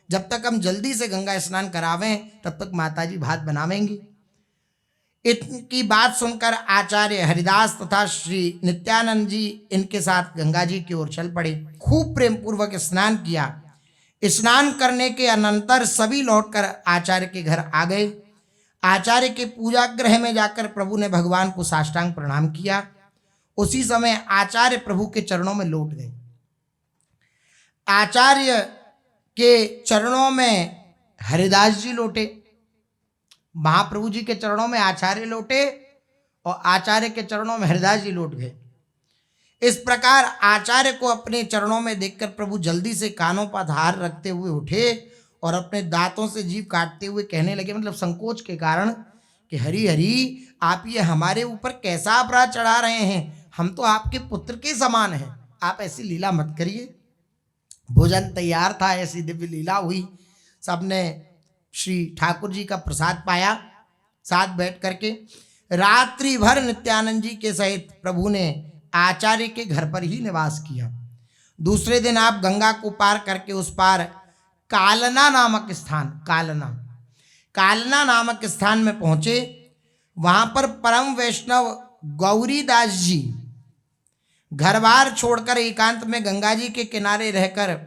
जब तक हम जल्दी से गंगा स्नान करावें तब तक माता जी भात बनावेंगी। इनकी बात सुनकर आचार्य हरिदास तथा श्री नित्यानंद जी इनके साथ गंगा जी की ओर चल पड़े। खूब प्रेम पूर्वक स्नान किया। स्नान करने के अनंतर सभी लौटकर आचार्य के घर आ गए। आचार्य के पूजा गृह में जाकर प्रभु ने भगवान को साष्टांग प्रणाम किया। उसी समय आचार्य प्रभु के चरणों में लौट गए। आचार्य के चरणों में हरिदास जी लौटे, महाप्रभु जी के चरणों में आचार्य लौटे और आचार्य के चरणों में हरिदास जी लौट गए। इस प्रकार आचार्य को अपने चरणों में देखकर प्रभु जल्दी से कानों पर हार रखते हुए उठे और अपने दांतों से जीभ काटते हुए कहने लगे, मतलब संकोच के कारण, कि हरि हरि, आप ये हमारे ऊपर कैसा अपराध चढ़ा रहे हैं? हम तो आपके पुत्र के समान हैं, आप ऐसी लीला मत करिए। भोजन तैयार था, ऐसी दिव्य लीला हुई। सबने श्री ठाकुर जी का प्रसाद पाया। साथ बैठ करके रात्रि भर नित्यानंद जी के सहित प्रभु ने आचार्य के घर पर ही निवास किया। दूसरे दिन आप गंगा को पार करके उस पार कालना नामक स्थान, कालना नामक स्थान में पहुंचे। वहां पर परम वैष्णव गौरीदास जी घर बार छोड़कर एकांत में गंगा जी के किनारे रहकर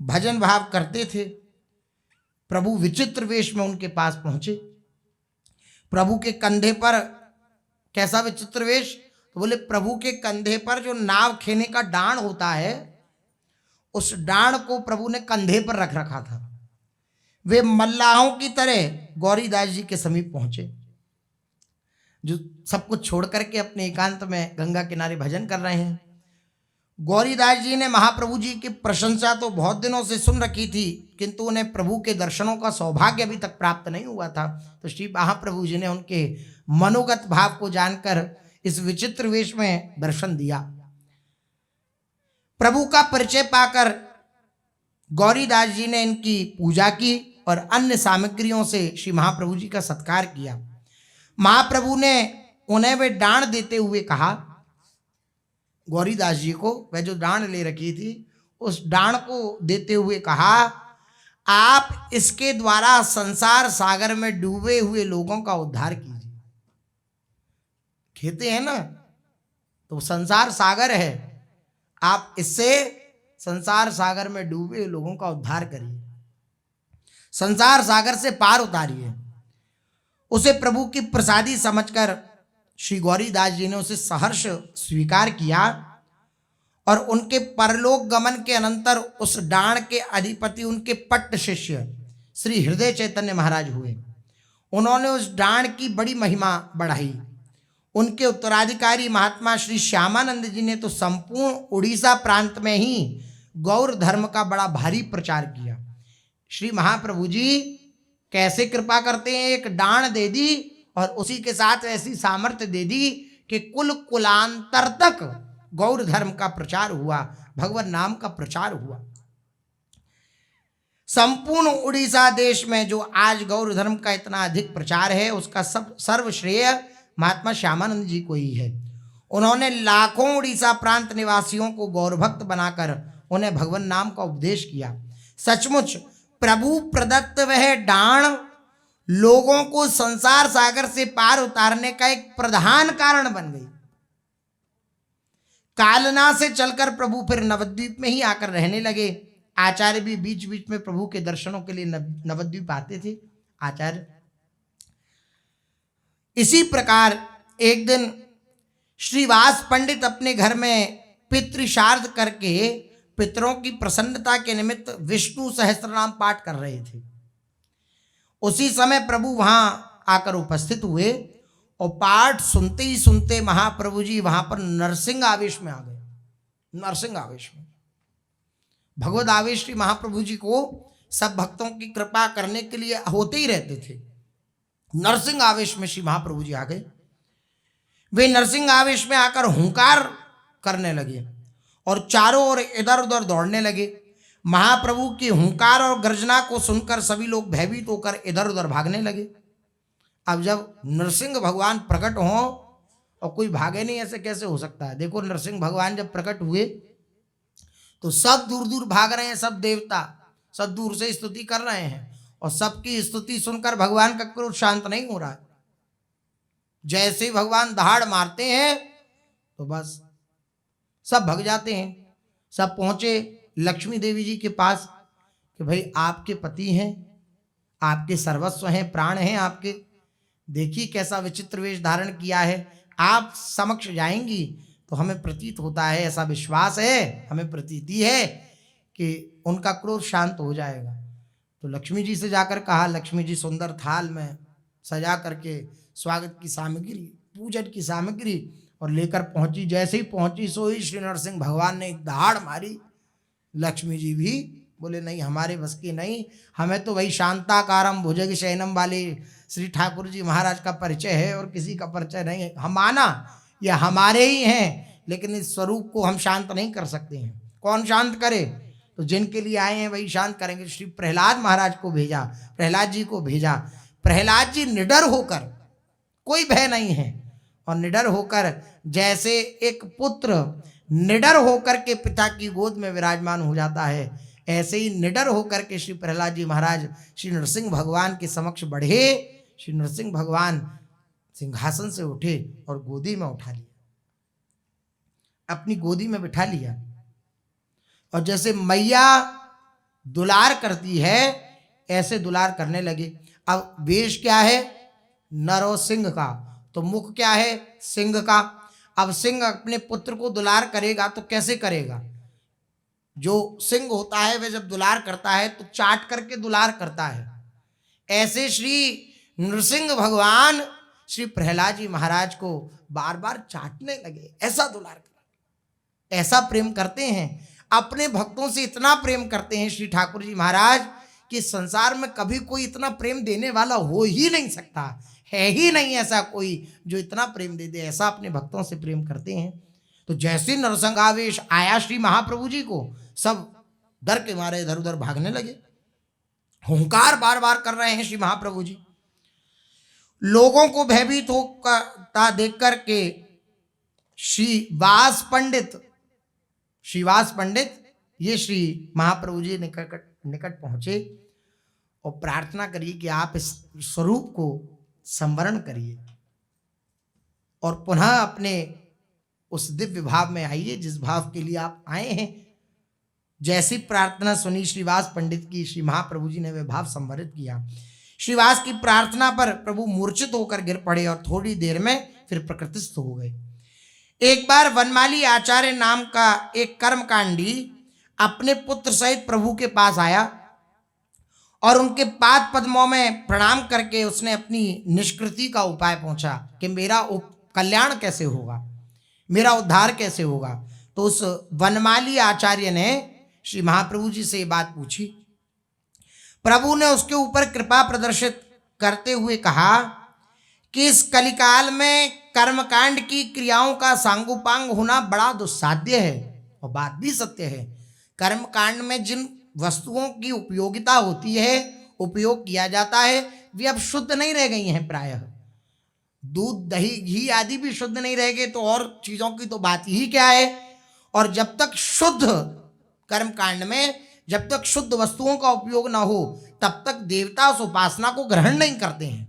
भजन भाव करते थे। प्रभु विचित्र वेश में उनके पास पहुंचे। प्रभु के कंधे पर, कैसा विचित्र वेश? तो बोले प्रभु के कंधे पर जो नाव खेने का डांड होता है, उस डांड को प्रभु ने कंधे पर रख रखा था। वे मल्लाहों की तरह गौरीदास जी के समीप पहुंचे, जो सब कुछ छोड़ करके अपने एकांत में गंगा किनारे भजन कर रहे हैं। गौरीदास जी ने महाप्रभु जी की प्रशंसा तो बहुत दिनों से सुन रखी थी, किंतु उन्हें प्रभु के दर्शनों का सौभाग्य अभी तक प्राप्त नहीं हुआ था। तो श्री महाप्रभु जी ने उनके मनोगत भाव को जानकर इस विचित्र वेश में दर्शन दिया। प्रभु का परिचय पाकर गौरीदास जी ने इनकी पूजा की और अन्य सामग्रियों से श्री महाप्रभु जी का सत्कार किया। महाप्रभु ने उन्हें वे डांड देते हुए कहा, गौरीदास जी को वह जो डांड ले रखी थी उस डांड को देते हुए कहा, आप इसके द्वारा संसार सागर में डूबे हुए लोगों का उद्धार कीजिए। कहते हैं ना, तो संसार सागर है, आप इससे संसार सागर में डूबे हुए लोगों का उद्धार करिए, संसार सागर से पार उतारिए। उसे प्रभु की प्रसादी समझकर श्री गौरीदास जी ने उसे सहर्ष स्वीकार किया और उनके परलोक गमन के अनंतर उस डाण के अधिपति उनके पट्ट शिष्य श्री हृदय चैतन्य महाराज हुए। उन्होंने उस डाण की बड़ी महिमा बढ़ाई। उनके उत्तराधिकारी महात्मा श्री श्यामानंद जी ने तो संपूर्ण उड़ीसा प्रांत में ही गौर धर्म का बड़ा भारी प्रचार किया। श्री महाप्रभु जी कैसे कृपा करते हैं, एक डाण दे दी और उसी के साथ ऐसी सामर्थ्य दे दी कि कुल कुलांतर तक गौर धर्म का प्रचार हुआ, भगवान नाम का प्रचार हुआ। संपूर्ण उड़ीसा देश में जो आज गौर धर्म का इतना अधिक प्रचार है, उसका सब सर्व श्रेय महात्मा श्यामानंद जी को ही है। उन्होंने लाखों उड़ीसा प्रांत निवासियों को गौर भक्त बनाकर उन्हें भगवान नाम का उपदेश किया। सचमुच प्रभु प्रदत्त वह डाण लोगों को संसार सागर से पार उतारने का एक प्रधान कारण बन गई। कालना से चलकर प्रभु फिर नवद्वीप में ही आकर रहने लगे। आचार्य भी बीच बीच में प्रभु के दर्शनों के लिए नवद्वीप आते थे आचार्य। इसी प्रकार एक दिन श्रीवास पंडित अपने घर में पितृश्राद्ध करके पितरों की प्रसन्नता के निमित्त विष्णु सहस्त्रनाम पाठ कर रहे थे। उसी समय प्रभु वहां आकर उपस्थित हुए और पाठ सुनते ही सुनते महाप्रभु जी वहां पर नरसिंह आवेश में आ गए। नरसिंह आवेश में भगवत आवेश श्री महाप्रभु जी को सब भक्तों की कृपा करने के लिए होते ही रहते थे। नरसिंह आवेश में श्री महाप्रभु जी आ गए। वे नरसिंह आवेश में आकर हुंकार करने लगे और चारों ओर इधर उधर दौड़ने लगे। महाप्रभु की हुंकार और गर्जना को सुनकर सभी लोग भयभीत होकर इधर उधर भागने लगे। अब जब नरसिंह भगवान प्रकट हों और कोई भागे नहीं, ऐसे कैसे हो सकता है। देखो नरसिंह भगवान जब प्रकट हुए तो सब दूर दूर भाग रहे हैं, सब देवता सब दूर से स्तुति कर रहे हैं और सबकी स्तुति सुनकर भगवान का क्रोध शांत नहीं हो रहा है। जैसे ही भगवान दहाड़ मारते हैं तो बस सब भग जाते हैं। सब पहुंचे लक्ष्मी देवी जी के पास कि भाई आपके पति हैं, आपके सर्वस्व हैं, प्राण हैं आपके, देखिए कैसा विचित्र वेश धारण किया है, आप समक्ष जाएंगी तो हमें प्रतीत होता है, ऐसा विश्वास है, हमें प्रतीति है कि उनका क्रोध शांत हो जाएगा। तो लक्ष्मी जी से जाकर कहा। लक्ष्मी जी सुंदर थाल में सजा करके स्वागत की सामग्री, पूजन की सामग्री और लेकर पहुंची। जैसे ही पहुंची सो ही श्री नरसिंह भगवान ने एक दहाड़ मारी। लक्ष्मी जी भी बोले नहीं, हमारे बस की नहीं, हमें तो वही शांताकारम भुजग शयनम वाले श्री ठाकुर जी महाराज का परिचय है और किसी का परिचय नहीं है। हम माना ये हमारे ही हैं, लेकिन इस स्वरूप को हम शांत नहीं कर सकते हैं। कौन शांत करे? तो जिनके लिए आए हैं वही शांत करेंगे। श्री प्रहलाद महाराज को भेजा, प्रहलाद जी को भेजा। प्रहलाद जी निडर होकर, कोई भय नहीं है, और निडर होकर जैसे एक पुत्र निडर होकर के पिता की गोद में विराजमान हो जाता है, ऐसे ही निडर होकर के श्री प्रहलाद जी महाराज श्री नरसिंह भगवान के समक्ष बढ़े। श्री नरसिंह भगवान सिंहासन से उठे और गोदी में उठा लिया, अपनी गोदी में बिठा लिया और जैसे मैया दुलार करती है ऐसे दुलार करने लगे। अब वेश क्या है? नरो सिंह का, तो मुख क्या है? सिंह का। अब सिंह अपने पुत्र को दुलार करेगा तो कैसे करेगा? जो सिंह होता है वह जब दुलार करता है तो चाट करके दुलार करता है। ऐसे श्री नरसिंह भगवान श्री प्रहलाद जी महाराज को बार बार चाटने लगे। ऐसा दुलार करा, ऐसा प्रेम करते हैं, अपने भक्तों से इतना प्रेम करते हैं श्री ठाकुर जी महाराज कि संसार में कभी कोई इतना प्रेम देने वाला हो ही नहीं सकता, है ही नहीं ऐसा कोई जो इतना प्रेम दे दे। ऐसा अपने भक्तों से प्रेम करते हैं। तो जैसे नरसिंहावेश आया श्री महाप्रभु जी को, सब डर के मारे इधर उधर भागने लगे। हुंकार बार बार कर रहे हैं श्री महाप्रभु जी। लोगों को भयभीत होता देख करके श्रीवास पंडित ये श्री महाप्रभु जी निकट पहुंचे और प्रार्थना करिए कि आप इस स्वरूप को संवरण करिए और पुनः अपने उस दिव्य भाव में आइए जिस भाव के लिए आप आए हैं। जैसी प्रार्थना सुनी श्रीवास पंडित की, श्री महाप्रभु जी ने वह भाव संवरित किया। श्रीवास की प्रार्थना पर प्रभु मूर्छित होकर गिर पड़े और थोड़ी देर में फिर प्रकृतिस्थ हो गए। एक बार वनमाली आचार्य नाम का एक कर्मकांडी अपने पुत्र सहित प्रभु के पास आया और उनके पाद पद्मों में प्रणाम करके उसने अपनी निष्कृति का उपाय पूछा कि मेरा कल्याण कैसे होगा, मेरा उद्धार कैसे होगा। तो उस वनमाली आचार्य ने श्री महाप्रभु जी से ये बात पूछी। प्रभु ने उसके ऊपर कृपा प्रदर्शित करते हुए कहा कि इस कलिकाल में कर्मकांड की क्रियाओं का सांगोपांग होना बड़ा दुस्साध्य है। और बात भी सत्य है। कर्मकांड में जिन वस्तुओं की उपयोगिता होती है, उपयोग किया जाता है, वे अब शुद्ध नहीं रह गई हैं। प्रायः दूध दही घी आदि भी शुद्ध नहीं रह गए, तो और चीजों की तो बात ही क्या है। और जब तक शुद्ध कर्मकांड में जब तक शुद्ध वस्तुओं का उपयोग ना हो तब तक देवता उस उपासना को ग्रहण नहीं करते हैं।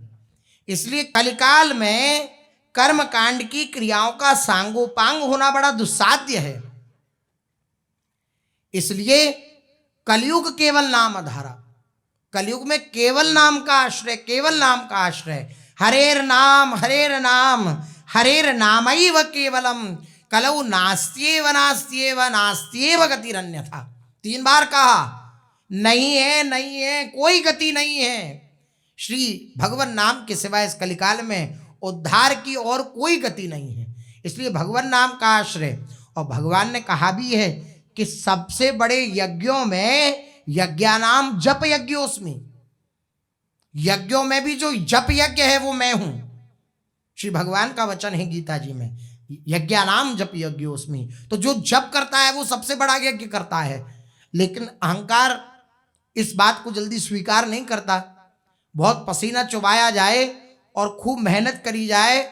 इसलिए कलिकाल में कर्मकांड की क्रियाओं का सांगोपांग होना बड़ा दुस्साध्य है। इसलिए कलयुग केवल नाम आधारा, कलयुग में केवल नाम का आश्रय, केवल नाम का आश्रय। हरेर नाम हरेर नामैव केवलम कलौ नास्त्येव नास्त्येव नास्त्येव गतिरन्यथा। 3 बार कहा, नहीं है नहीं है, कोई गति नहीं है। श्री भगवान नाम के सिवाय इस कलिकाल में उद्धार की और कोई गति नहीं है। इसलिए भगवान नाम का आश्रय। और भगवान ने कहा भी है कि सबसे बड़े यज्ञों में यज्ञानाम जप यज्ञोस्मि, यज्ञों में भी जो जप यज्ञ है वो मैं हूं। श्री भगवान का वचन है गीता जी में, यज्ञानाम जप यज्ञोस्मि। तो जो जप करता है वो सबसे बड़ा यज्ञ करता है। लेकिन अहंकार इस बात को जल्दी स्वीकार नहीं करता। बहुत पसीना चुबाया जाए और खूब मेहनत करी जाए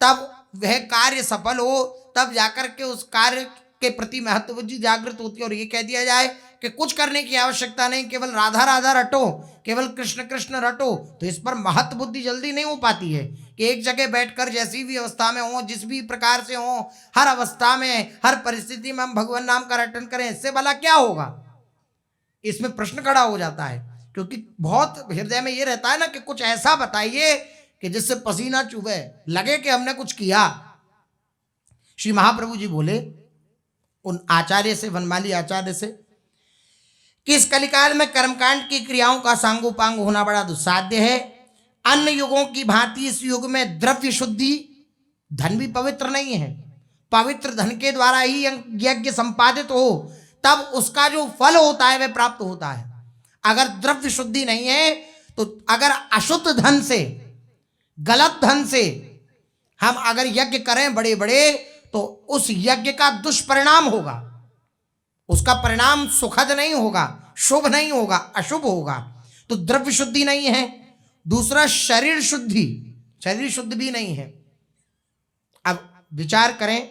तब वह कार्य सफल हो, तब जाकर के उस कार्य के प्रति महत्व बुद्धि जागृत होती है। और ये कह दिया जाए कि कुछ करने की आवश्यकता नहीं, केवल राधा राधा रटो, केवल कृष्ण कृष्ण रटो, तो इस पर महत्व बुद्धि जल्दी नहीं हो पाती है। कि एक जगह बैठकर जैसी भी अवस्था में हो, जिस भी प्रकार से हो, हर अवस्था में हर परिस्थिति में हम भगवान नाम का रटन करें, इससे भला क्या होगा। इसमें प्रश्न खड़ा हो जाता है, क्योंकि बहुत हृदय में ये रहता है ना कि कुछ ऐसा बताइए कि जिससे पसीना चुभे, लगे कि हमने कुछ किया। श्री महाप्रभु जी बोले उन आचार्य से, वनमाली आचार्य से, कि इस कलिकाल में कर्मकांड की क्रियाओं का सांगोपांग होना बड़ा दुस्साध्य है। अन्य युगों की भांति इस युग में द्रव्य शुद्धि, धन भी पवित्र नहीं है, पवित्र धन के द्वारा ही यज्ञ संपादित हो तब उसका जो फल होता है वह प्राप्त होता है। अगर द्रव्य शुद्धि नहीं है तो अगर अशुद्ध धन से, गलत धन से हम अगर यज्ञ करें बड़े बड़े, तो उस यज्ञ का दुष्परिणाम होगा, उसका परिणाम सुखद नहीं होगा, शुभ नहीं होगा, अशुभ होगा। तो द्रव्य शुद्धि नहीं है। दूसरा शरीर शुद्धि, शरीर शुद्ध भी नहीं है। अब विचार करें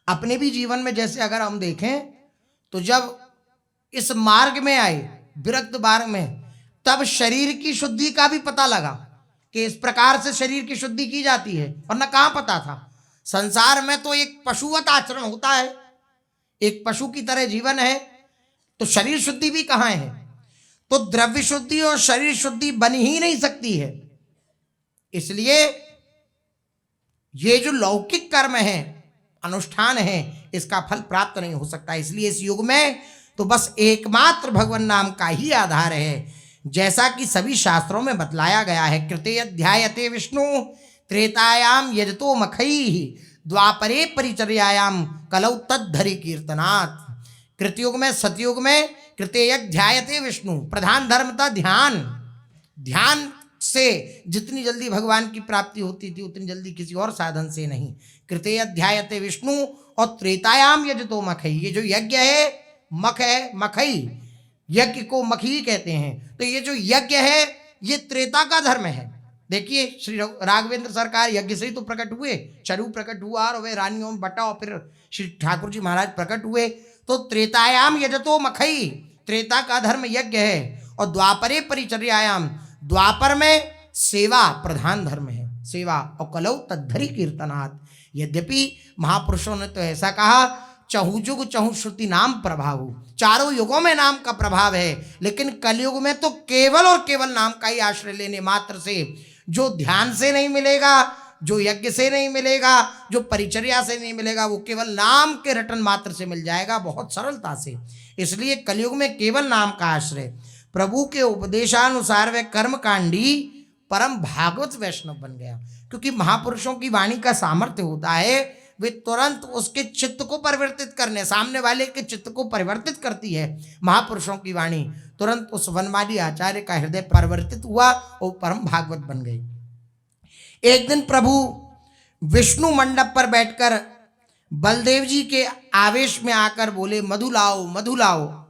अपने भी जीवन में, जैसे अगर हम देखें तो जब इस मार्ग में आए, विरक्त मार्ग में, तब शरीर की शुद्धि का भी पता लगा कि इस प्रकार से शरीर की शुद्धि की जाती है, वरना कहां पता था। संसार में तो एक पशुवत आचरण होता है, एक पशु की तरह जीवन है, तो शरीर शुद्धि भी कहां है। तो द्रव्य शुद्धि और शरीर शुद्धि बन ही नहीं सकती है। इसलिए ये जो लौकिक कर्म है, अनुष्ठान है, इसका फल प्राप्त नहीं हो सकता। इसलिए इस युग में तो बस एकमात्र भगवान नाम का ही आधार है, जैसा कि सभी शास्त्रों में बतलाया गया है। कृते अध्यायते विष्णु त्रेतायाम यजतो मखई द्वापरे परिचर्यायाम कलौ तद्धरि कीर्तनात्। कृतयुग में, सतयुग में कृतेय ध्यायते विष्णु, प्रधान धर्म था ध्यान। ध्यान से जितनी जल्दी भगवान की प्राप्ति होती थी उतनी जल्दी किसी और साधन से नहीं। कृतेय ध्यायते विष्णु और त्रेतायाम यजतो मखई। ये जो यज्ञ है, मख है, मखई, यज्ञ को मखी कहते हैं। तो ये जो यज्ञ है ये त्रेता का धर्म है। देखिए श्री राघवेंद्र सरकार यज्ञ से ही तो प्रकट हुए, चरु प्रकट हुआ और वे रानियों बटा और फिर श्री ठाकुर जी महाराज प्रकट हुए। तो त्रेतायाम यजतो मखई, त्रेता का धर्म यज्ञ है। और द्वापरे परिचर्यायाम, द्वापर में सेवा प्रधान धर्म है, सेवा। और कलौ तद्धरि कीर्तनात्। यद्यपि महापुरुषों ने तो ऐसा कहा, चहु जुग चहु श्रुति नाम प्रभाव, चारों युगों में नाम का प्रभाव है, लेकिन कलयुग में तो केवल और केवल नाम का ही आश्रय लेने मात्र से, जो ध्यान से नहीं मिलेगा, जो यज्ञ से नहीं मिलेगा, जो परिचर्या से नहीं मिलेगा, वो केवल नाम के रटन मात्र से मिल जाएगा, बहुत सरलता से। इसलिए कलयुग में केवल नाम का आश्रय। प्रभु के उपदेशानुसार वह कर्मकांडी परम भागवत वैष्णव बन गया, क्योंकि महापुरुषों की वाणी का सामर्थ्य होता है, वे तुरंत उसके चित्त को परिवर्तित करने, सामने वाले के चित्त को परिवर्तित करती है महापुरुषों की वाणी। तुरंत उस वनमाली आचार्य का हृदय परिवर्तित हुआ और परम भागवत बन गई। एक दिन प्रभु विष्णु मंडप पर बैठकर बलदेव जी के आवेश में आकर बोले, मधु लाओ मधु लाओ,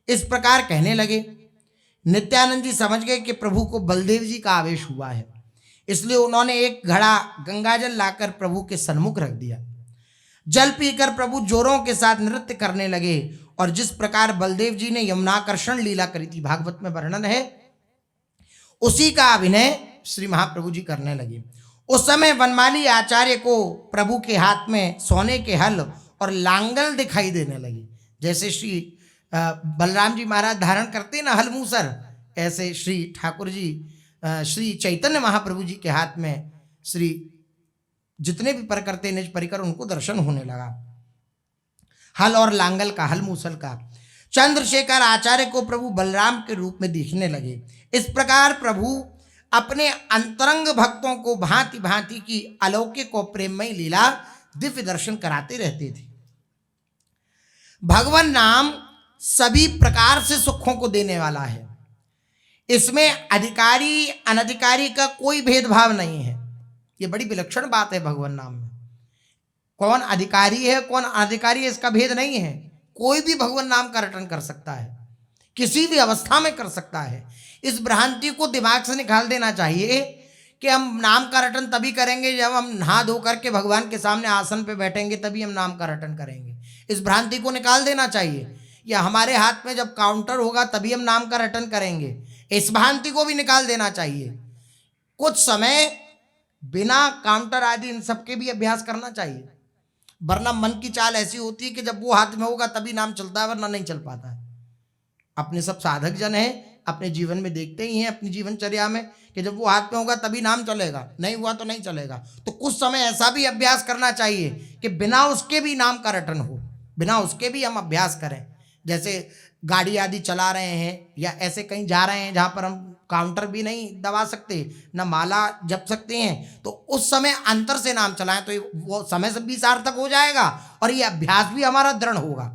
इस प्रकार कहने लगे। नित्यानंद जी समझ गए कि प्रभु को बलदेव जी का आवेश हुआ है, इसलिए उन्होंने एक घड़ा गंगाजल लाकर प्रभु के सन्मुख रख दिया। जल पीकर प्रभु जोरों के साथ नृत्य करने लगे, और जिस प्रकार बलदेव जी ने यमुनाकर्षण लीला करी थी, भागवत में वर्णन है, उसी का अभिनय श्री महाप्रभु जी करने लगे। उस समय वनमाली आचार्य को प्रभु के हाथ में सोने के हल और लांगल दिखाई देने लगे। जैसे श्री बलराम जी महाराज धारण करते ना हल मूसर, ऐसे श्री ठाकुर जी श्री चैतन्य महाप्रभु जी के हाथ में श्री जितने भी पर करते निज परिकर, उनको दर्शन होने लगा। हल और लांगल का, हल मूसल का। चंद्रशेखर आचार्य को प्रभु बलराम के रूप में दिखने लगे। इस प्रकार प्रभु अपने अंतरंग भक्तों को भांति भांति की अलौकिक और प्रेममयी लीला दिव्य दर्शन कराते रहते थे। भगवान नाम सभी प्रकार से सुखों को देने वाला है। इसमें अधिकारी अनधिकारी का कोई भेदभाव नहीं है। ये बड़ी विलक्षण बात है भगवान नाम में। कौन अधिकारी है कौन अनधिकारी है इसका भेद नहीं है। कोई भी भगवान नाम का रटन कर सकता है, किसी भी अवस्था में कर सकता है। इस भ्रांति को दिमाग से निकाल देना चाहिए कि हम नाम का रटन तभी करेंगे जब हम नहा धो करके भगवान के सामने आसन पे बैठेंगे, तभी हम नाम का रटन करेंगे। इस भ्रांति को निकाल देना चाहिए। या हमारे हाथ में जब काउंटर होगा तभी हम नाम का रटन करेंगे, इस भ्रांति को भी निकाल देना चाहिए। कुछ समय बिना काउंटर आदि इन सबके भी अभ्यास करना चाहिए, वरना मन की चाल ऐसी होती है कि जब वो हाथ में होगा तभी नाम चलता है, वरना नहीं चल पाता है। अपने सब साधक जन हैं, अपने जीवन में देखते ही हैं, अपनी जीवनचर्या में, कि जब वो हाथ में होगा तभी नाम चलेगा, नहीं हुआ तो नहीं चलेगा। तो कुछ समय ऐसा भी अभ्यास करना चाहिए कि बिना उसके भी नाम का रटन हो, बिना उसके भी हम अभ्यास करें। जैसे गाड़ी आदि चला रहे हैं या ऐसे कहीं जा रहे हैं जहाँ पर हम काउंटर भी नहीं दबा सकते, न माला जप सकते हैं, तो उस समय अंतर से नाम चलाएं तो वो समय से भी सार्थक हो जाएगा और ये अभ्यास भी हमारा दृढ़ होगा।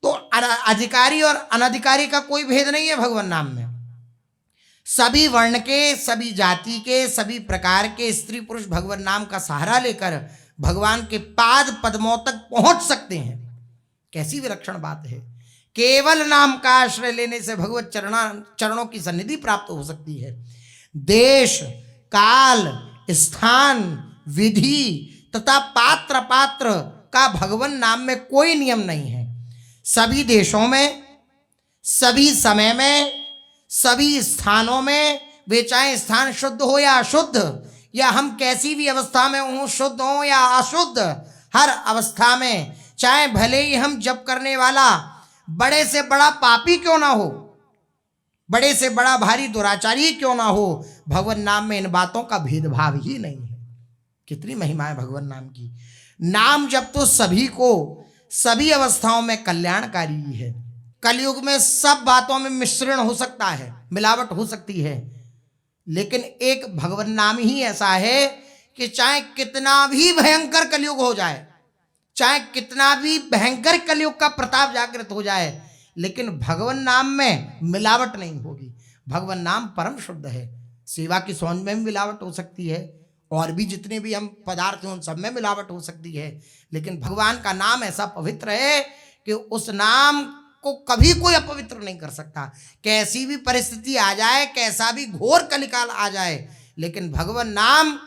तो अधिकारी और अनधिकारी का कोई भेद नहीं है भगवान नाम में। सभी वर्ण के, सभी जाति के, सभी प्रकार के स्त्री पुरुष भगवान नाम का सहारा लेकर भगवान के पाद पद्मों तक पहुंच सकते हैं। कैसी विलक्षण बात है। केवल नाम का आश्रय लेने से भगवत चरणों की सन्निधि प्राप्त हो सकती है। देश, काल, स्थान, विधि तथा पात्र पात्र का भगवान नाम में कोई नियम नहीं है। सभी देशों में, सभी समय में, सभी स्थानों में, वे चाहे स्थान शुद्ध हो या अशुद्ध, या हम कैसी भी अवस्था में हों, शुद्ध हो या अशुद्ध, हर अवस्था में, चाहे भले ही हम जप करने वाला बड़े से बड़ा पापी क्यों ना हो, बड़े से बड़ा भारी दुराचारी क्यों ना हो, भगवान नाम में इन बातों का भेदभाव ही नहीं है। कितनी महिमा है भगवान नाम की। नाम जब तो सभी को, सभी अवस्थाओं में कल्याणकारी है। कलयुग में सब बातों में मिश्रण हो सकता है, मिलावट हो सकती है, लेकिन एक भगवान नाम ही ऐसा है कि चाहे कितना भी भयंकर कलयुग हो जाए, चाहे कितना भी भयंकर कलयुग का प्रताप जागृत हो जाए, लेकिन भगवान नाम में मिलावट नहीं होगी। भगवान नाम परम शुद्ध है। सेवा की सौंध में भी मिलावट हो सकती है, और भी जितने भी हम पदार्थ हैं उन सब में मिलावट हो सकती है, लेकिन भगवान का नाम ऐसा पवित्र है कि उस नाम को कभी कोई अपवित्र नहीं कर सकता। कैसी भी परिस्थिति आ जाए, कैसा भी घोर कलिकाल आ जाए, लेकिन भगवान नाम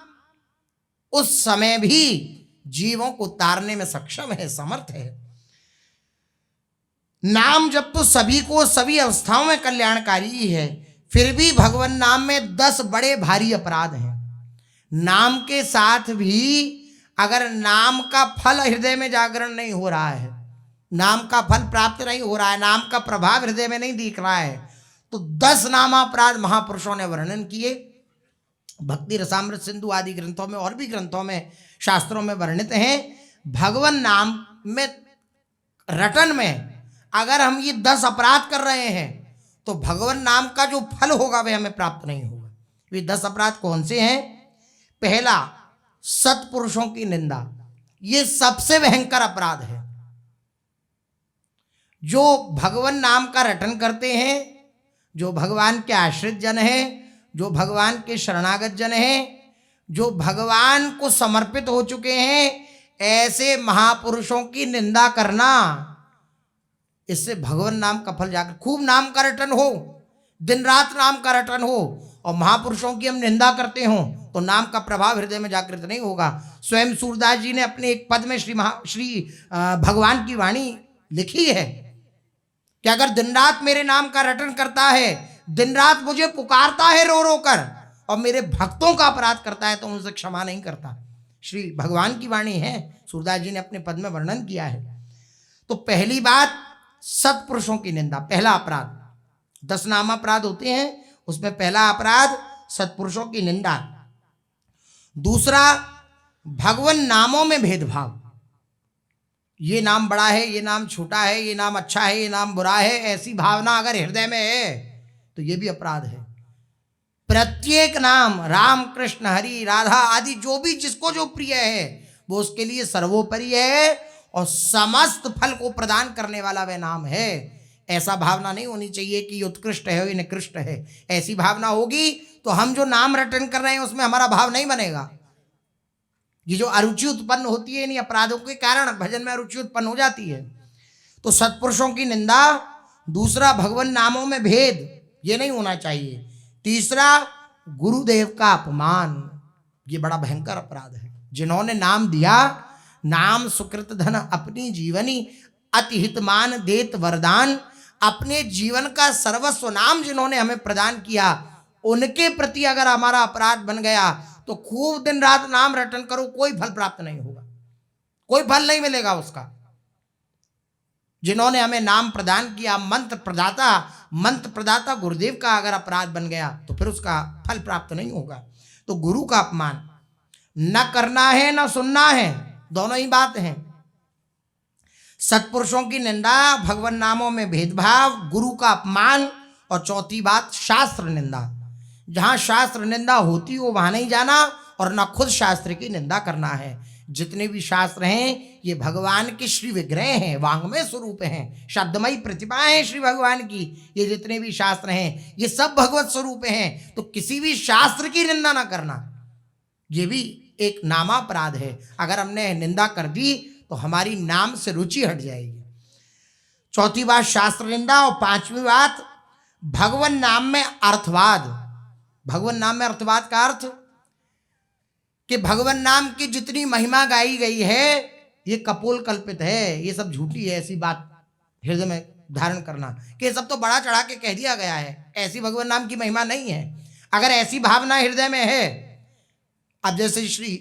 उस समय भी जीवों को तारने में सक्षम है, समर्थ है। नाम जब तो सभी को, सभी अवस्थाओं में कल्याणकारी है, फिर भी भगवान नाम में 10 बड़े भारी अपराध हैं। नाम के साथ भी अगर नाम का फल हृदय में जागरण नहीं हो रहा है, नाम का फल प्राप्त नहीं हो रहा है, नाम का प्रभाव हृदय में नहीं दिख रहा है, तो 10 नामापराध महापुरुषों ने वर्णन किए। भक्ति रसामृत सिंधु आदि ग्रंथों में और भी ग्रंथों में शास्त्रों में वर्णित हैं। भगवान नाम में रटन में अगर हम ये 10 अपराध कर रहे हैं तो भगवान नाम का जो फल होगा वह हमें प्राप्त नहीं होगा। ये 10 अपराध कौन से हैं? पहला, सत्पुरुषों की निंदा। ये सबसे भयंकर अपराध है। जो भगवान नाम का रटन करते हैं, जो भगवान के आश्रित जन हैं, जो भगवान के शरणागत जन हैं, जो भगवान को समर्पित हो चुके हैं, ऐसे महापुरुषों की निंदा करना, इससे भगवान नाम का फल जाकर खूब नाम का रटन हो, दिन रात नाम का रटन हो और महापुरुषों की हम निंदा करते हो तो नाम का प्रभाव हृदय में जागृत नहीं होगा। स्वयं सूरदास जी ने अपने एक पद में श्री भगवान की वाणी लिखी है कि अगर दिन रात मेरे नाम का रटन करता है, दिन रात मुझे पुकारता है रो रो कर और मेरे भक्तों का अपराध करता है तो उनसे क्षमा नहीं करता। श्री भगवान की वाणी है, सूरदास जी ने अपने पद में वर्णन किया है। तो पहली बात, सत्पुरुषों की निंदा, पहला अपराध। 10 नाम अपराध होते हैं, उसमें पहला अपराध सत्पुरुषों की निंदा। दूसरा, भगवान नामों में भेदभाव। ये नाम बड़ा है, ये नाम छोटा है, ये नाम अच्छा है, ये नाम बुरा है, ऐसी भावना अगर हृदय में है तो ये भी अपराध है। प्रत्येक नाम राम कृष्ण हरि राधा आदि जो भी जिसको जो प्रिय है वो उसके लिए सर्वोपरि है और समस्त फल को प्रदान करने वाला वह नाम है। ऐसा भावना नहीं होनी चाहिए कि ये उत्कृष्ट है ये निकृष्ट है। ऐसी भावना होगी तो हम जो नाम रटन कर रहे हैं उसमें हमारा भाव नहीं बनेगा। ये जो अरुचि उत्पन्न होती है इन अपराधों के कारण भजन में अरुचि उत्पन्न हो जाती है। तो सत्पुरुषों की निंदा। दूसरा, भगवान नामों में भेद, ये नहीं होना चाहिए। तीसरा, गुरुदेव का अपमान, ये बड़ा भयंकर अपराध है। जिन्होंने नाम दिया, नाम सुकृत धन अपनी जीवनी अति हितमान देत वरदान, अपने जीवन का सर्वस्व नाम जिन्होंने हमें प्रदान किया, उनके प्रति अगर हमारा अपराध बन गया तो खूब दिन रात नाम रटन करो, कोई फल प्राप्त नहीं होगा, कोई फल नहीं मिलेगा उसका। जिन्होंने हमें नाम प्रदान किया, मंत्र प्रदाता गुरुदेव का अगर अपराध बन गया तो फिर उसका फल प्राप्त नहीं होगा। तो गुरु का अपमान न करना है न सुनना है, दोनों ही बात हैं। सत्पुरुषों की निंदा, भगवान नामों में भेदभाव, गुरु का अपमान और चौथी बात शास्त्र निंदा। जहां शास्त्र निंदा होती हो वहां नहीं जाना और न खुद शास्त्र की निंदा करना है। जितने भी शास्त्र हैं ये भगवान के श्री विग्रह हैं, वांग्मय स्वरूप हैं, शब्दमयी प्रतिभा है श्री भगवान की। ये जितने भी शास्त्र हैं ये सब भगवत स्वरूप हैं। तो किसी भी शास्त्र की निंदा ना करना, ये भी एक नामापराध है। अगर हमने निंदा कर दी तो हमारी नाम से रुचि हट जाएगी। चौथी बात शास्त्र निंदा। और पांचवी बात भगवान नाम में अर्थवाद। भगवान नाम में अर्थवाद का अर्थ कि भगवान नाम की जितनी महिमा गाई गई है ये कपोल कल्पित है, ये सब झूठी है। ऐसी बात हृदय में धारण करना कि ये सब तो बड़ा चढ़ा के कह दिया गया है, ऐसी भगवान नाम की महिमा नहीं है। अगर ऐसी भावना हृदय में है, अब जैसे श्री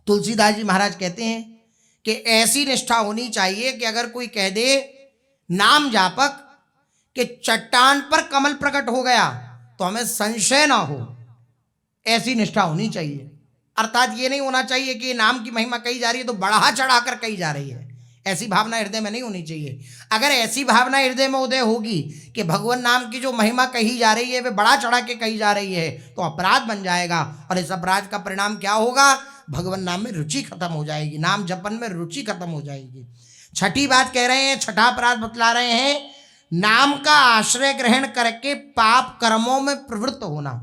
तुलसीदास जी महाराज कहते हैं कि ऐसी निष्ठा होनी चाहिए कि अगर कोई कह दे नाम जापक कि चट्टान पर कमल प्रकट हो गया तो हमें संशय ना हो, ऐसी निष्ठा होनी चाहिए। अर्थात ये नहीं होना चाहिए कि नाम की महिमा कही जा रही है तो बढ़ा चढ़ाकर कही जा रही है, ऐसी भावना हृदय में नहीं होनी चाहिए। अगर ऐसी भावना हृदय में उदय होगी कि भगवान नाम की जो महिमा कही जा रही है वे बढ़ा चढ़ा के कही जा रही है तो अपराध बन जाएगा और इस अपराध का परिणाम क्या होगा? भगवान नाम में रुचि खत्म हो जाएगी, नाम जपन में रुचि खत्म हो जाएगी। छठी बात कह रहे हैं, छठा अपराध बतला रहे हैं, नाम का आश्रय ग्रहण करके पाप कर्मों में प्रवृत्त होना।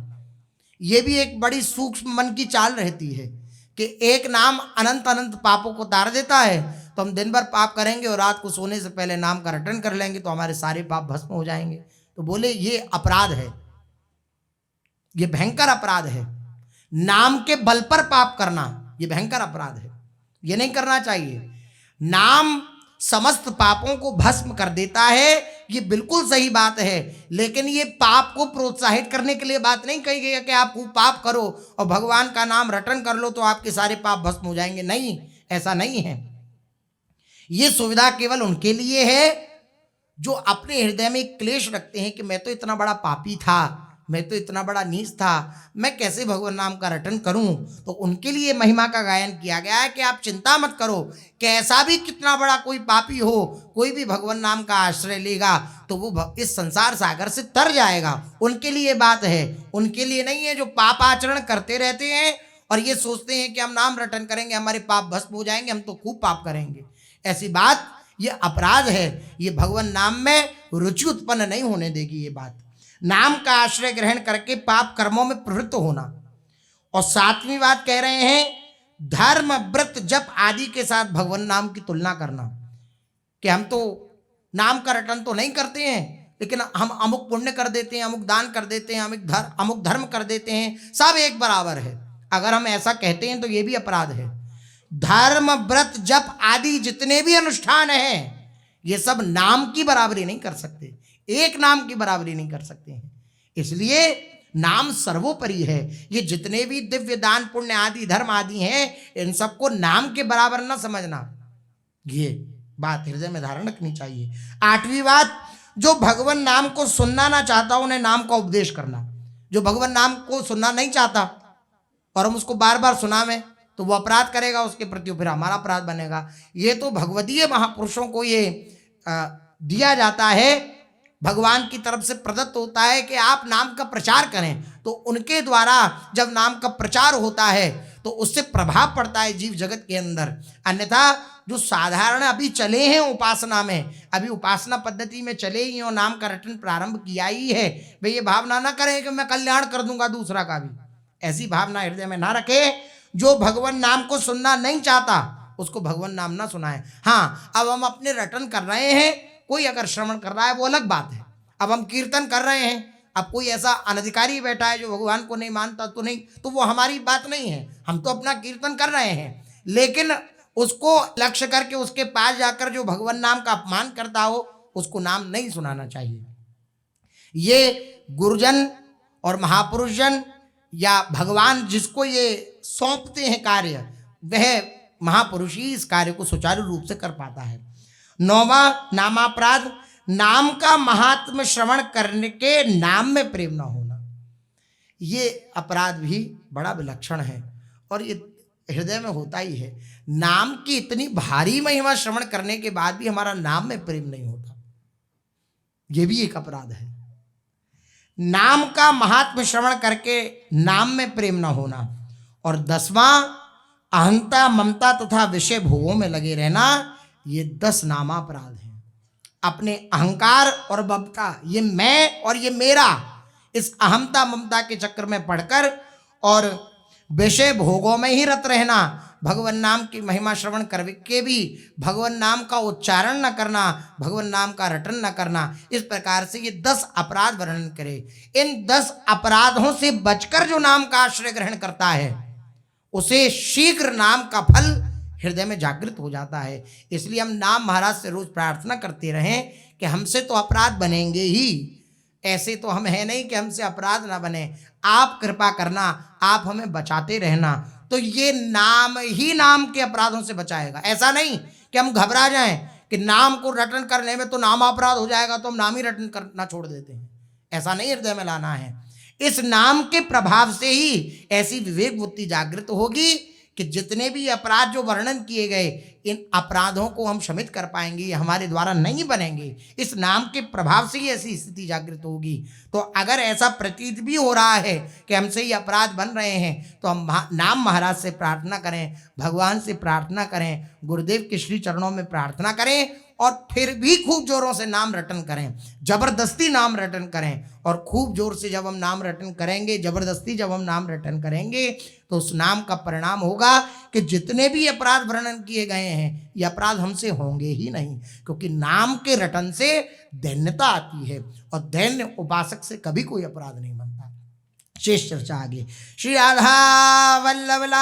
ये भी एक बड़ी सूक्ष्म मन की चाल रहती है कि एक नाम अनंत अनंत पापों को तार देता है। तो हम दिन भर पाप करेंगे और रात को सोने से पहले नाम का रटन कर लेंगे तो हमारे सारे पाप भस्म हो जाएंगे। तो बोले ये अपराध है, ये भयंकर अपराध है। नाम के बल पर पाप करना ये भयंकर अपराध है, ये नहीं करना चाहिए। नाम समस्त पापों को भस्म कर देता है, ये बिल्कुल सही बात है, लेकिन ये पाप को प्रोत्साहित करने के लिए बात नहीं कही गई है कि आप खूब पाप करो और भगवान का नाम रटन कर लो तो आपके सारे पाप भस्म हो जाएंगे। नहीं, ऐसा नहीं है। ये सुविधा केवल उनके लिए है जो अपने हृदय में क्लेश रखते हैं कि मैं तो इतना बड़ा पापी था, मैं तो इतना बड़ा नीच था, मैं कैसे भगवान नाम का रटन करूं। तो उनके लिए महिमा का गायन किया गया है कि आप चिंता मत करो, कैसा भी कितना बड़ा कोई पापी हो, कोई भी भगवान नाम का आश्रय लेगा तो वो इस संसार सागर से तर जाएगा। उनके लिए बात है, उनके लिए नहीं है जो पाप आचरण करते रहते हैं और ये सोचते हैं कि हम नाम रटन करेंगे हमारे पाप भस्म हो जाएंगे, हम तो खूब पाप करेंगे। ऐसी बात, ये अपराध है, ये भगवान नाम में रुचि उत्पन्न नहीं होने देगी ये बात। नाम का आश्रय ग्रहण करके पाप कर्मों में प्रवृत्त होना। और सातवीं बात कह रहे हैं, धर्म व्रत जप आदि के साथ भगवान नाम की तुलना करना, कि हम तो नाम का रटन तो नहीं करते हैं लेकिन हम अमुक पुण्य कर देते हैं, अमुक दान कर देते हैं, अमुक धर्म कर देते हैं, सब एक बराबर है। अगर हम ऐसा कहते हैं तो ये भी अपराध है। धर्म व्रत जप आदि जितने भी अनुष्ठान हैं ये सब नाम की बराबरी नहीं कर सकते, एक नाम की बराबरी नहीं कर सकते हैं। इसलिए नाम सर्वोपरि है। ये जितने भी दिव्य दान पुण्य आदि धर्म आदि हैं इन सबको नाम के बराबर ना समझना, ये बात हृदय में धारण रखनी चाहिए। आठवीं बात, जो भगवान नाम को सुनना ना चाहता उन्हें नाम का उपदेश करना। जो भगवान नाम को सुनना नहीं चाहता और हम उसको बार बार सुनावें तो वो अपराध करेगा, उसके प्रति फिर हमारा अपराध बनेगा। ये तो भगवदीय महापुरुषों को ये दिया जाता है, भगवान की तरफ से प्रदत्त होता है कि आप नाम का प्रचार करें। तो उनके द्वारा जब नाम का प्रचार होता है तो उससे प्रभाव पड़ता है जीव जगत के अंदर। अन्यथा जो साधारण अभी चले हैं उपासना में, अभी उपासना पद्धति में चले ही और नाम का रटन प्रारंभ किया ही है, वे ये भावना ना करें कि मैं कल्याण कर दूंगा दूसरा का भी, ऐसी भावना हृदय में ना रखे। जो भगवान नाम को सुनना नहीं चाहता उसको भगवान नाम ना सुनाए। हाँ, अब हम अपने रटन कर रहे हैं, कोई अगर श्रवण कर रहा है वो अलग बात है। अब हम कीर्तन कर रहे हैं, अब कोई ऐसा अनधिकारी बैठा है जो भगवान को नहीं मानता तो नहीं, तो वो हमारी बात नहीं है, हम तो अपना कीर्तन कर रहे हैं। लेकिन उसको लक्ष्य करके उसके पास जाकर जो भगवान नाम का अपमान करता हो उसको नाम नहीं सुनाना चाहिए। ये गुरुजन और महापुरुषजन या भगवान जिसको ये सौंपते हैं कार्य, वह महापुरुष ही इस कार्य को सुचारू रूप से कर पाता है। नौवां नामापराध, नाम का महात्म श्रवण करने के नाम में प्रेम न होना। ये अपराध भी बड़ा विलक्षण है और ये हृदय में होता ही है। नाम की इतनी भारी महिमा श्रवण करने के बाद भी हमारा नाम में प्रेम नहीं होता, ये भी एक अपराध है। नाम का महात्म श्रवण करके नाम में प्रेम न होना। और 10वां, अहंता ममता तथा विषय भोगों में लगे रहना। ये 10 नामापराध हैं। अपने अहंकार और ममता, ये मैं और ये मेरा, इस अहंता ममता के चक्कर में पड़कर और विषय भोगों में ही रत रहना, भगवान नाम की महिमा श्रवण करके भी भगवान नाम का उच्चारण न करना, भगवान नाम का रटन न करना, इस प्रकार से ये 10 अपराध वर्णन करे। इन 10 अपराधों से बचकर जो नाम का आश्रय ग्रहण करता है उसे शीघ्र नाम का फल हृदय में जागृत हो जाता है। इसलिए हम नाम महाराज से रोज प्रार्थना करते रहें कि हमसे तो अपराध बनेंगे ही, ऐसे तो हम है नहीं कि हमसे अपराध ना बने। आप कृपा करना, आप हमें बचाते रहना, तो ये नाम ही नाम के अपराधों से बचाएगा। ऐसा नहीं कि हम घबरा जाएं कि नाम को रटन करने में तो नाम अपराध हो जाएगा तो हम नाम ही रटन करना छोड़ देते हैं, ऐसा नहीं हृदय में लाना है। इस नाम के प्रभाव से ही ऐसी विवेक बुद्धि जागृत होगी कि जितने भी अपराध जो वर्णन किए गए, इन अपराधों को हम शमित कर पाएंगे, ये हमारे द्वारा नहीं बनेंगे। इस नाम के प्रभाव से ही ऐसी स्थिति जागृत होगी। तो अगर ऐसा प्रतीत भी हो रहा है कि हमसे ये अपराध बन रहे हैं तो हम नाम महाराज से प्रार्थना करें, भगवान से प्रार्थना करें, गुरुदेव के श्री चरणों में प्रार्थना करें और फिर भी खूब जोरों से नाम रटन करें, जबरदस्ती नाम रटन करें। और खूब जोर से जब हम नाम रटन करेंगे, जबरदस्ती जब हम नाम रटन करेंगे तो उस नाम का परिणाम होगा कि जितने भी अपराध वर्णन किए गए हैं ये अपराध हमसे होंगे ही नहीं, क्योंकि नाम के रटन से दैन्यता आती है और दैन्य उपासक से कभी कोई अपराध नहीं बनता। शेष चर्चा आगे। श्री राधा वल्लभ लाल